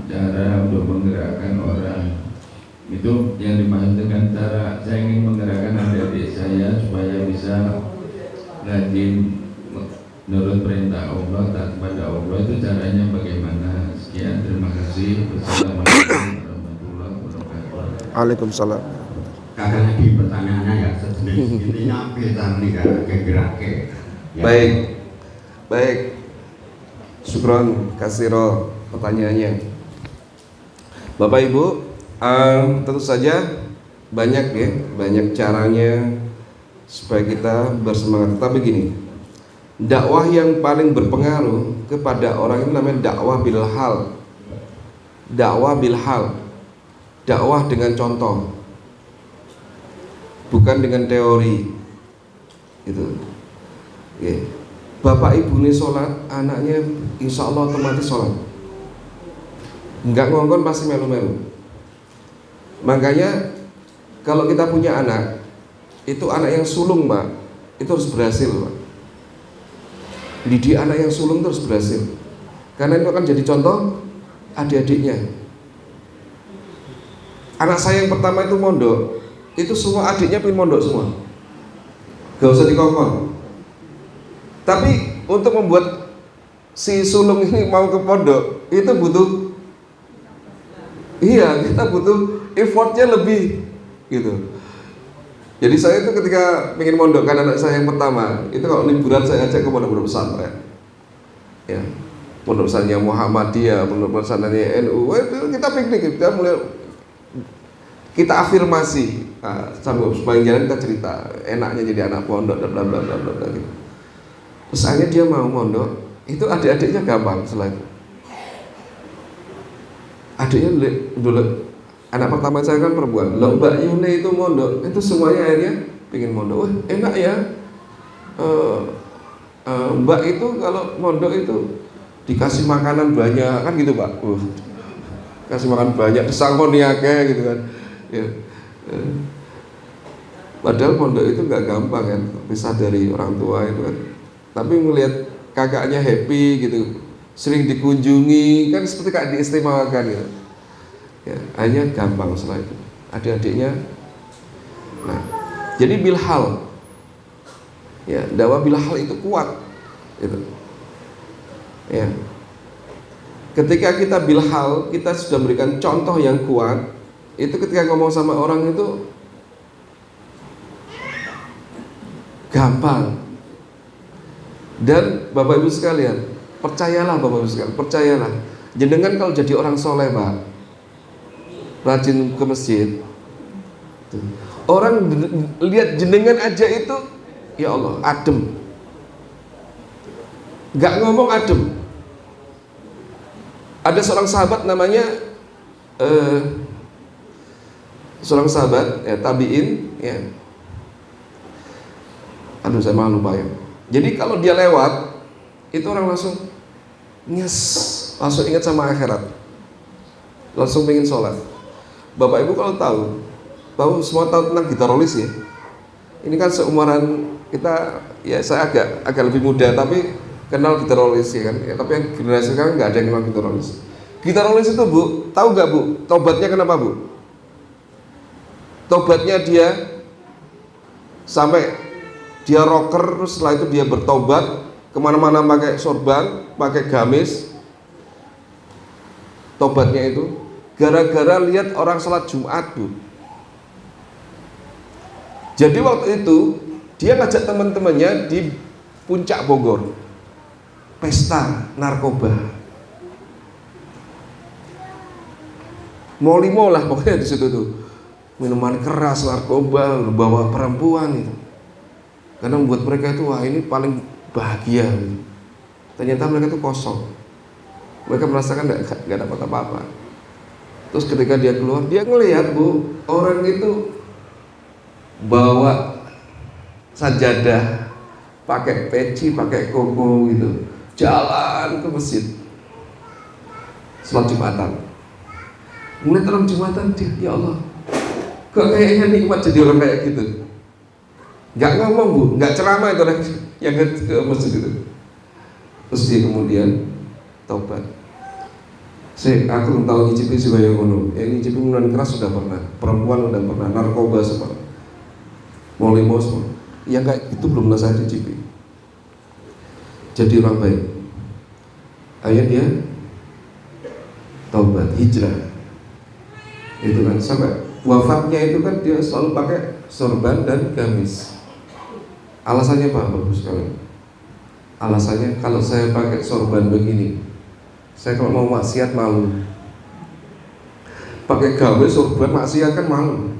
cara untuk menggerakkan orang. Itu yang dimaksud dengan cara saya ingin menggerakkan adik-adik saya supaya bisa rajin menurut perintah Allah, taat kepada Allah. Itu caranya bagaimana? Sekian, terima kasih. Wassalamualaikum warahmatullahi wabarakatuh. Waalaikumsalam. Kakak lagi pertanyaannya ya sejenis intinya kita nih kayak geraknya. Baik. Syukron kasiro pertanyaannya. Bapak Ibu, tentu saja banyak caranya supaya kita bersemangat. Tapi gini, dakwah yang paling berpengaruh kepada orang ini namanya dakwah bil hal. Dakwah dengan contoh, bukan dengan teori. Itu. Bapak ibu ini sholat, anaknya insya Allah otomatis sholat. Enggak ngongkon pasti melu-melu. Makanya kalau kita punya anak, itu anak yang sulung Pak, itu harus berhasil Pak. Didik anak yang sulung itu harus berhasil, karena itu akan jadi contoh adik-adiknya. Anak saya yang pertama itu mondok, itu semua adiknya pengen mondok semua, gak usah dikongkon. Tapi untuk membuat si sulung ini mau ke pondok, itu kita butuh effortnya lebih gitu. Jadi saya itu ketika pengen mondokkan anak saya yang pertama, itu kalau liburan saya ajak ke pondok pesantren. Ya, pondok pesantrennya Muhammadiyah, pondok pesantrennya NU. Itu kita piknik, kita afirmasi. Sambil sepanjang jalan kita cerita enaknya jadi anak pondok dan bla bla bla bla gitu. Terus akhirnya dia mau mondok, itu adik-adiknya gampang setelah itu. Adiknya dulu, anak pertama saya kan perempuan, loh Mbak Yune itu mondok, itu semuanya akhirnya pengen mondok. Wah enak ya, Mbak itu kalau mondok itu dikasih makanan banyak kan gitu Pak. Kasih makan banyak, disangkoniake gitu kan. Ya. Padahal mondok itu nggak gampang kan, pisah dari orang tua itu kan. Tapi melihat kakaknya happy gitu, sering dikunjungi kan seperti kayak diistimewakan gitu. Ya, akhirnya gampang setelah itu. Adik-adiknya. Nah, jadi bilhal. Ya, dakwah bilhal itu kuat. Gitu. Ya. Ketika kita bilhal, kita sudah memberikan contoh yang kuat. Itu ketika ngomong sama orang itu gampang. Dan Bapak Ibu sekalian, percayalah Bapak Ibu sekalian, percayalah. Jenengan kalau jadi orang soleh Pak, rajin ke masjid, orang lihat jenengan aja itu, ya Allah, adem. Gak ngomong adem. Ada seorang sahabat namanya seorang sahabat ya, tabiin ya. Aduh saya malu lupa ya. Jadi kalau dia lewat, itu orang langsung langsung ingat sama akhirat, langsung pengen sholat. Bapak Ibu kalau tahu semua tahu tentang gitarolis ya. Ini kan seumuran kita, ya saya agak lebih muda tapi kenal gitarolis ya kan. Ya, tapi yang generasi sekarang nggak ada yang kenal gitarolis. Gitarolis itu Bu, tahu nggak Bu? Tobatnya kenapa Bu? Tobatnya dia sampai dia rocker, terus setelah itu dia bertobat, kemana-mana pakai sorban, pakai gamis. Tobatnya itu gara-gara lihat orang sholat Jumat Bu. Jadi waktu itu dia ngajak teman-temannya di puncak Bogor, pesta narkoba, mau lah pokoknya di situ tuh, minuman keras, narkoba, bawa perempuan itu. karena membuat mereka itu wah ini paling bahagia gitu. Ternyata mereka itu kosong, mereka merasakan nggak dapat apa-apa. Terus ketika dia keluar, dia ngelihat Bu, orang itu bawa sajadah, pakai peci, pakai koko gitu, jalan ke masjid sholat Jumatan. Ngeliat orang Jumatan, dia, ya Allah, kok kayaknya nikmat jadi orang kayak gitu. Nggak ngomong Bu, nggak ceramah itu orang yang ke masjid itu. Terus dia kemudian taubat. Aku tahu nyicipi si Bayo Ngono. Nyicipi minuman keras sudah pernah, perempuan sudah pernah, narkoba semua, molimo semua. Yang kayak itu belum pernah saya cicipi. Jadi orang baik. Akhirnya dia taubat, hijrah. Itu kan sampai wafatnya itu kan dia selalu pakai sorban dan gamis. Alasannya apa bagus sekali? Alasannya kalau saya pakai sorban begini, saya kalau mau maksiat malu. Pakai gamis sorban maksiat kan malu.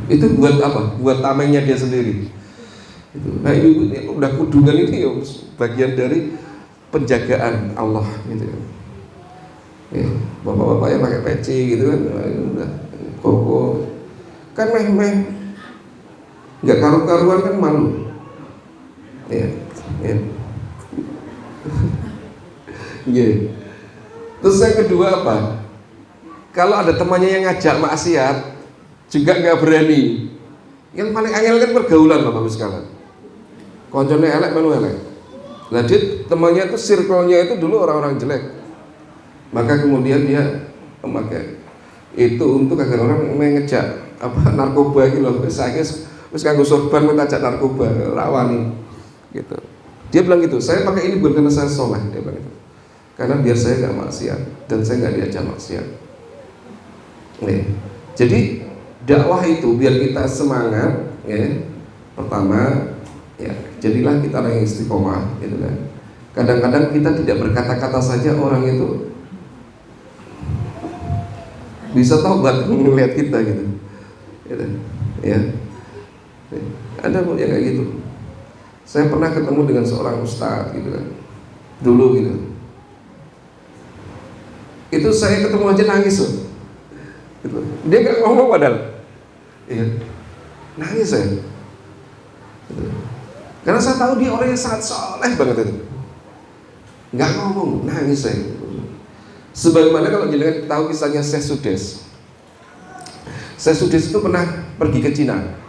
Itu buat apa? Buat tamengnya dia sendiri. Nah ini udah kudungan ini ya bagian dari penjagaan Allah gitu ya. Bapak-bapak yang pakai peci gitu kan, udah koko kan meh-meh, nggak karu-karuan kan malu. Ya. Terus yang kedua apa? Kalau ada temannya yang ngajak maksiat juga nggak berani. Yang paling angel kan pergaulan Bapak sekalian. Konconnya elek melu elek. Nah dia temannya itu circle-nya itu dulu orang-orang jelek. Maka kemudian dia memakai itu untuk agar orang mengejak apa narkoba gitu loh. Saya wis kanggo sorban mentajak narkoba rawani gitu. Dia bilang gitu, saya pakai ini bukan karena saya soleh, dia bilang gitu. Karena biar saya nggak maksiat dan saya nggak diajak maksiat. Nih, jadi dakwah itu biar kita semangat, ya. Pertama, ya jadilah kita orang yang istiqomah, gitu kan. Kadang-kadang kita tidak berkata-kata saja orang itu bisa taubat melihat kita gitu, ya. Ada yang kayak gitu. Saya pernah ketemu dengan seorang ustadz gitu kan, dulu gitu. Itu saya ketemu aja nangis loh. Gitu. Dia nggak ngomong padahal, iya, nangis saya. Gitu. Karena saya tahu dia orang yang sangat soleh banget itu. Nggak ngomong, nangis saya. Sebagaimana kalau jenengan tahu kisahnya Syekh Sudes. Syekh Sudes itu pernah pergi ke Cina.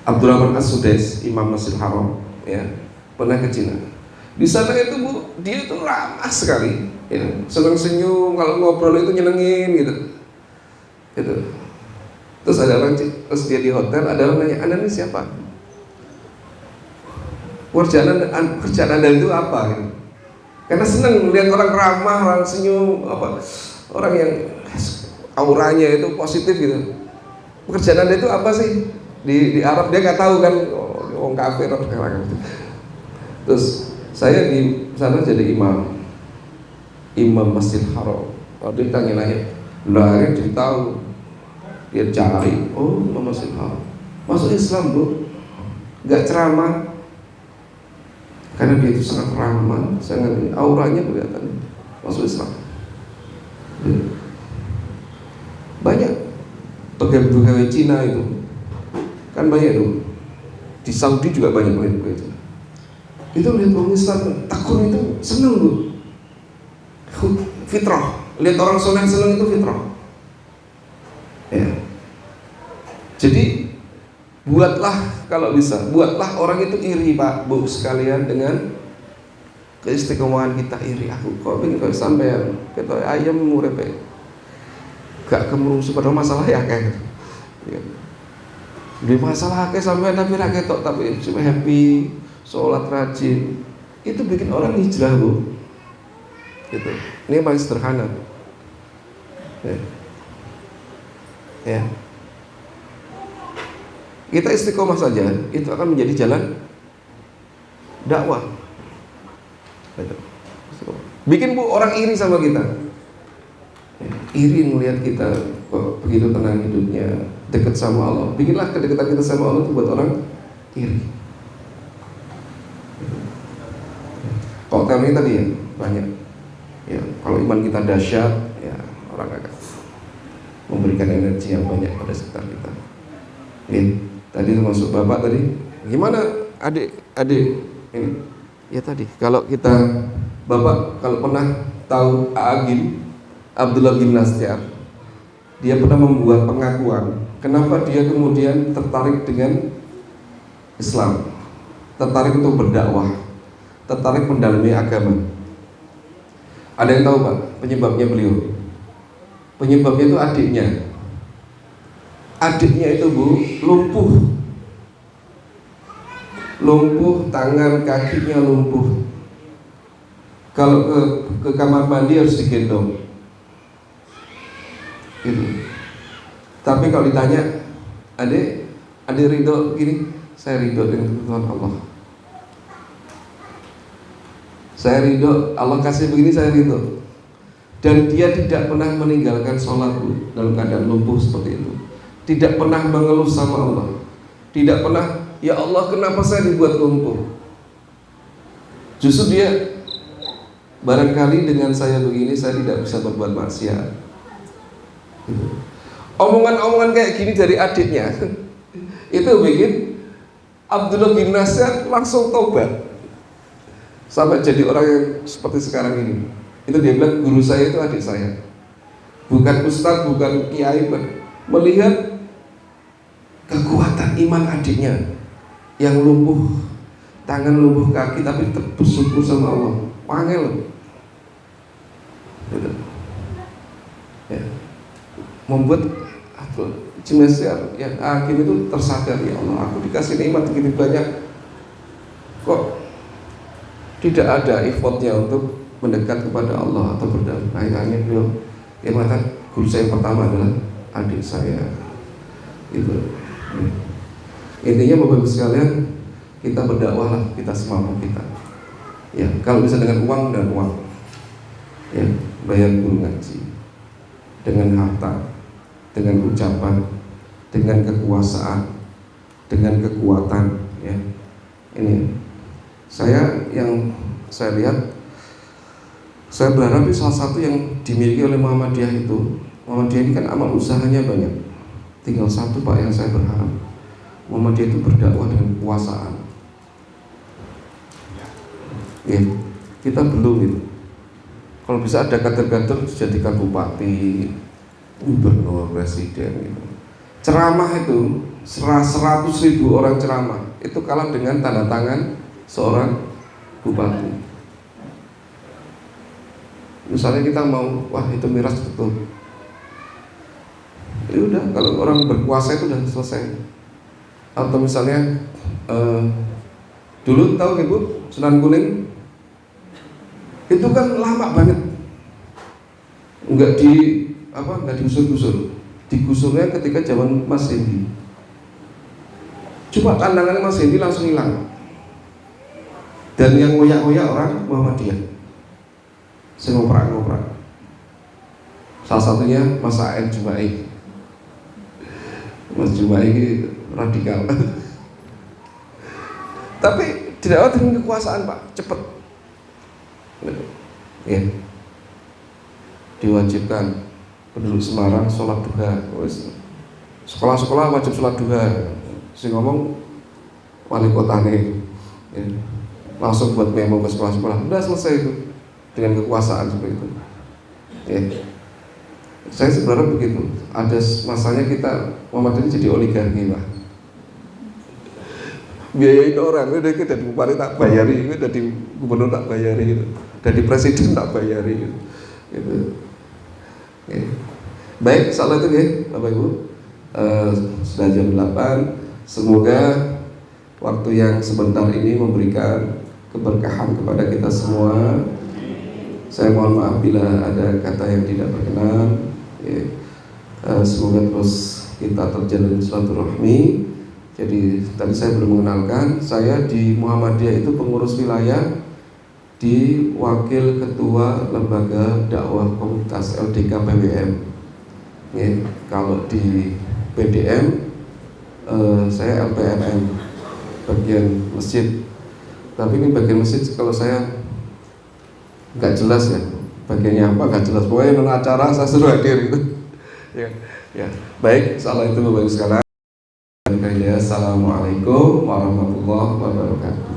Abdurrahman As-Sudes, Imam Masjidil Haram, ya, pernah ke Cina. Di sana itu Bu, dia itu ramah sekali, ya, senang senyum, kalau ngobrol itu nyenengin gitu. Gitu. Terus ada orang, terus dia di hotel, ada orang nanya, Anda ini siapa? Kerjaan Anda itu apa? Gitu. Karena senang melihat orang ramah, orang senyum, apa, orang yang auranya itu positif gitu. Pekerjaan Anda itu apa sih? Di Arab dia nggak tahu kan, orang kafir orang gitu. Terus saya di sana jadi imam Masjidil Haram. Waktu itu tanya-nanya, lah dia tahu, dia cari, oh Imam Masjidil Haram, masuk Islam Bu, nggak ceramah, karena dia itu sangat ramah, sangat auranya kelihatan, masuk Islam. Banyak pegawai Cina itu. Kan banyak tuh, di Saudi juga banyak begitu. Itu lihat orang Islam takut itu seneng Bu, fitrah. Lihat orang soleh seneng itu fitrah. Ya. Jadi buatlah kalau bisa, buatlah orang itu iri Pak Bu sekalian dengan keistiqomahan kita iri. Aku kok pengen kok sampean ketok ayam murepe, gak kemerusu padahal masalah ya kayak gitu. Ya. Di masalah ke sampai tapi rakyat tok tapi cuma happy, sholat rajin, itu bikin orang hijrah Bu. Gitu. Ini yang paling sederhana Bu. Ya. Kita istiqomah saja, itu akan menjadi jalan dakwah. Bikin Bu orang iri sama kita. Iri melihat kita kok begitu tenang hidupnya, dekat sama Allah. Bikinlah kedekatan kita sama Allah itu buat orang iri. Koktel ini tadi ya banyak. Ya, kalau iman kita dahsyat, ya orang akan memberikan energi yang banyak pada sekitar kita. Ini tadi termasuk bapak tadi. Gimana adik ini? Ya tadi kalau kita bapak kalau pernah tahu Agim Abdullah bin Nastyar, dia pernah membuat pengakuan kenapa dia kemudian tertarik dengan Islam, tertarik untuk berdakwah, tertarik mendalami agama. Ada yang tahu Pak penyebabnya beliau? Penyebabnya itu adiknya. Adiknya itu Bu lumpuh, tangan kakinya lumpuh. Kalau ke kamar mandi harus digendong. Gitu. Tapi kalau ditanya, adik ridho gini, saya ridho dengan ketentuan Allah. Saya ridho, Allah kasih begini saya ridho. Dan dia tidak pernah meninggalkan sholat dalam keadaan lumpuh seperti itu. Tidak pernah mengeluh sama Allah. Tidak pernah, ya Allah kenapa saya dibuat lumpuh. Justru dia, barangkali dengan saya begini saya tidak bisa berbuat maksiat. Omongan-omongan kayak gini dari adiknya itu bikin Abdullah bin Nastyar langsung tobat sampai jadi orang yang seperti sekarang ini. Itu dia bilang guru saya itu adik saya, bukan ustadz, bukan kiai. Melihat kekuatan iman adiknya yang lumpuh tangan, lumpuh kaki, tapi tetap bersyukur sama Allah. Wangel gitu. Ya. Membuat Nastyar yang Agim itu tersadar, ya Allah aku dikasih nikmat begitu banyak, kok tidak ada effortnya untuk mendekat kepada Allah atau berdakwah. Akhirnya beliau dia mengatakan guru saya yang pertama adalah adik saya. Itu intinya Bapak Ibu sekalian, kita berdakwahlah kita semampu kita. Ya kalau bisa dengan uang dan uang, ya bayar guru ngaji, dengan harta, dengan ucapan, dengan kekuasaan, dengan kekuatan. Ya ini yang saya lihat, saya berharap salah satu yang dimiliki oleh Muhammadiyah ini kan amal usahanya banyak. Tinggal satu Pak yang saya berharap, Muhammadiyah itu berdakwah dengan kekuasaan. Ya, kita belum itu. Kalau bisa ada kader-kader dijadikan bupati, gubernur, presiden gitu. Ceramah itu 100.000 orang ceramah itu kalah dengan tanda tangan seorang bupati. Misalnya kita mau, wah itu miras betul, ya udah, kalau orang berkuasa itu udah selesai. Atau misalnya dulu tahu Ibu Sunan Kuning itu kan lama banget, nggak digusur-gusur. Digusurnya ketika zaman Mas Hendi. Cuma pandangannya Mas Hendi langsung hilang. Dan yang ngoyak-ngoyak orang Muhammadiyah, saya ngoprak. Salah satunya Mas A.N. Jumaih. Mas Jumaih ini radikal. Tapi tidak dengan kekuasaan Pak, cepet. Ya. Diwajibkan penduduk Semarang sholat duha. Sekolah-sekolah wajib sholat duha. Si ngomong wali kotane, ya. Langsung buat memo ke sekolah-sekolah. Udah selesai itu dengan kekuasaan seperti itu. Ya. Saya sebenarnya begitu. Ada masanya kita Muhammadiyah jadi oligarki Pak. Biayain orang, udah kita dari bupati tak bayari, udah di gubernur tak bayari, gitu. Dari presiden tak bayari, gitu. Ya. Baik, salah itu ya Bapak Ibu. Sudah jam 8. Semoga waktu yang sebentar ini memberikan keberkahan kepada kita semua. Saya mohon maaf bila ada kata yang tidak berkenan. Ya. Semoga terus kita terjalin silaturahmi. Jadi tadi saya belum mengenalkan, saya di Muhammadiyah itu pengurus wilayah, di wakil ketua lembaga dakwah komunitas LDK PWM. Ya, kalau di BDM, saya LPMM bagian masjid. Tapi ini bagian masjid kalau saya nggak jelas ya, bagiannya apa nggak jelas. Pokoknya non acara saya suruh hadir gitu. Ya, baik. Salah itu Bapak Ibu sekalian. Assalamualaikum warahmatullahi wabarakatuh.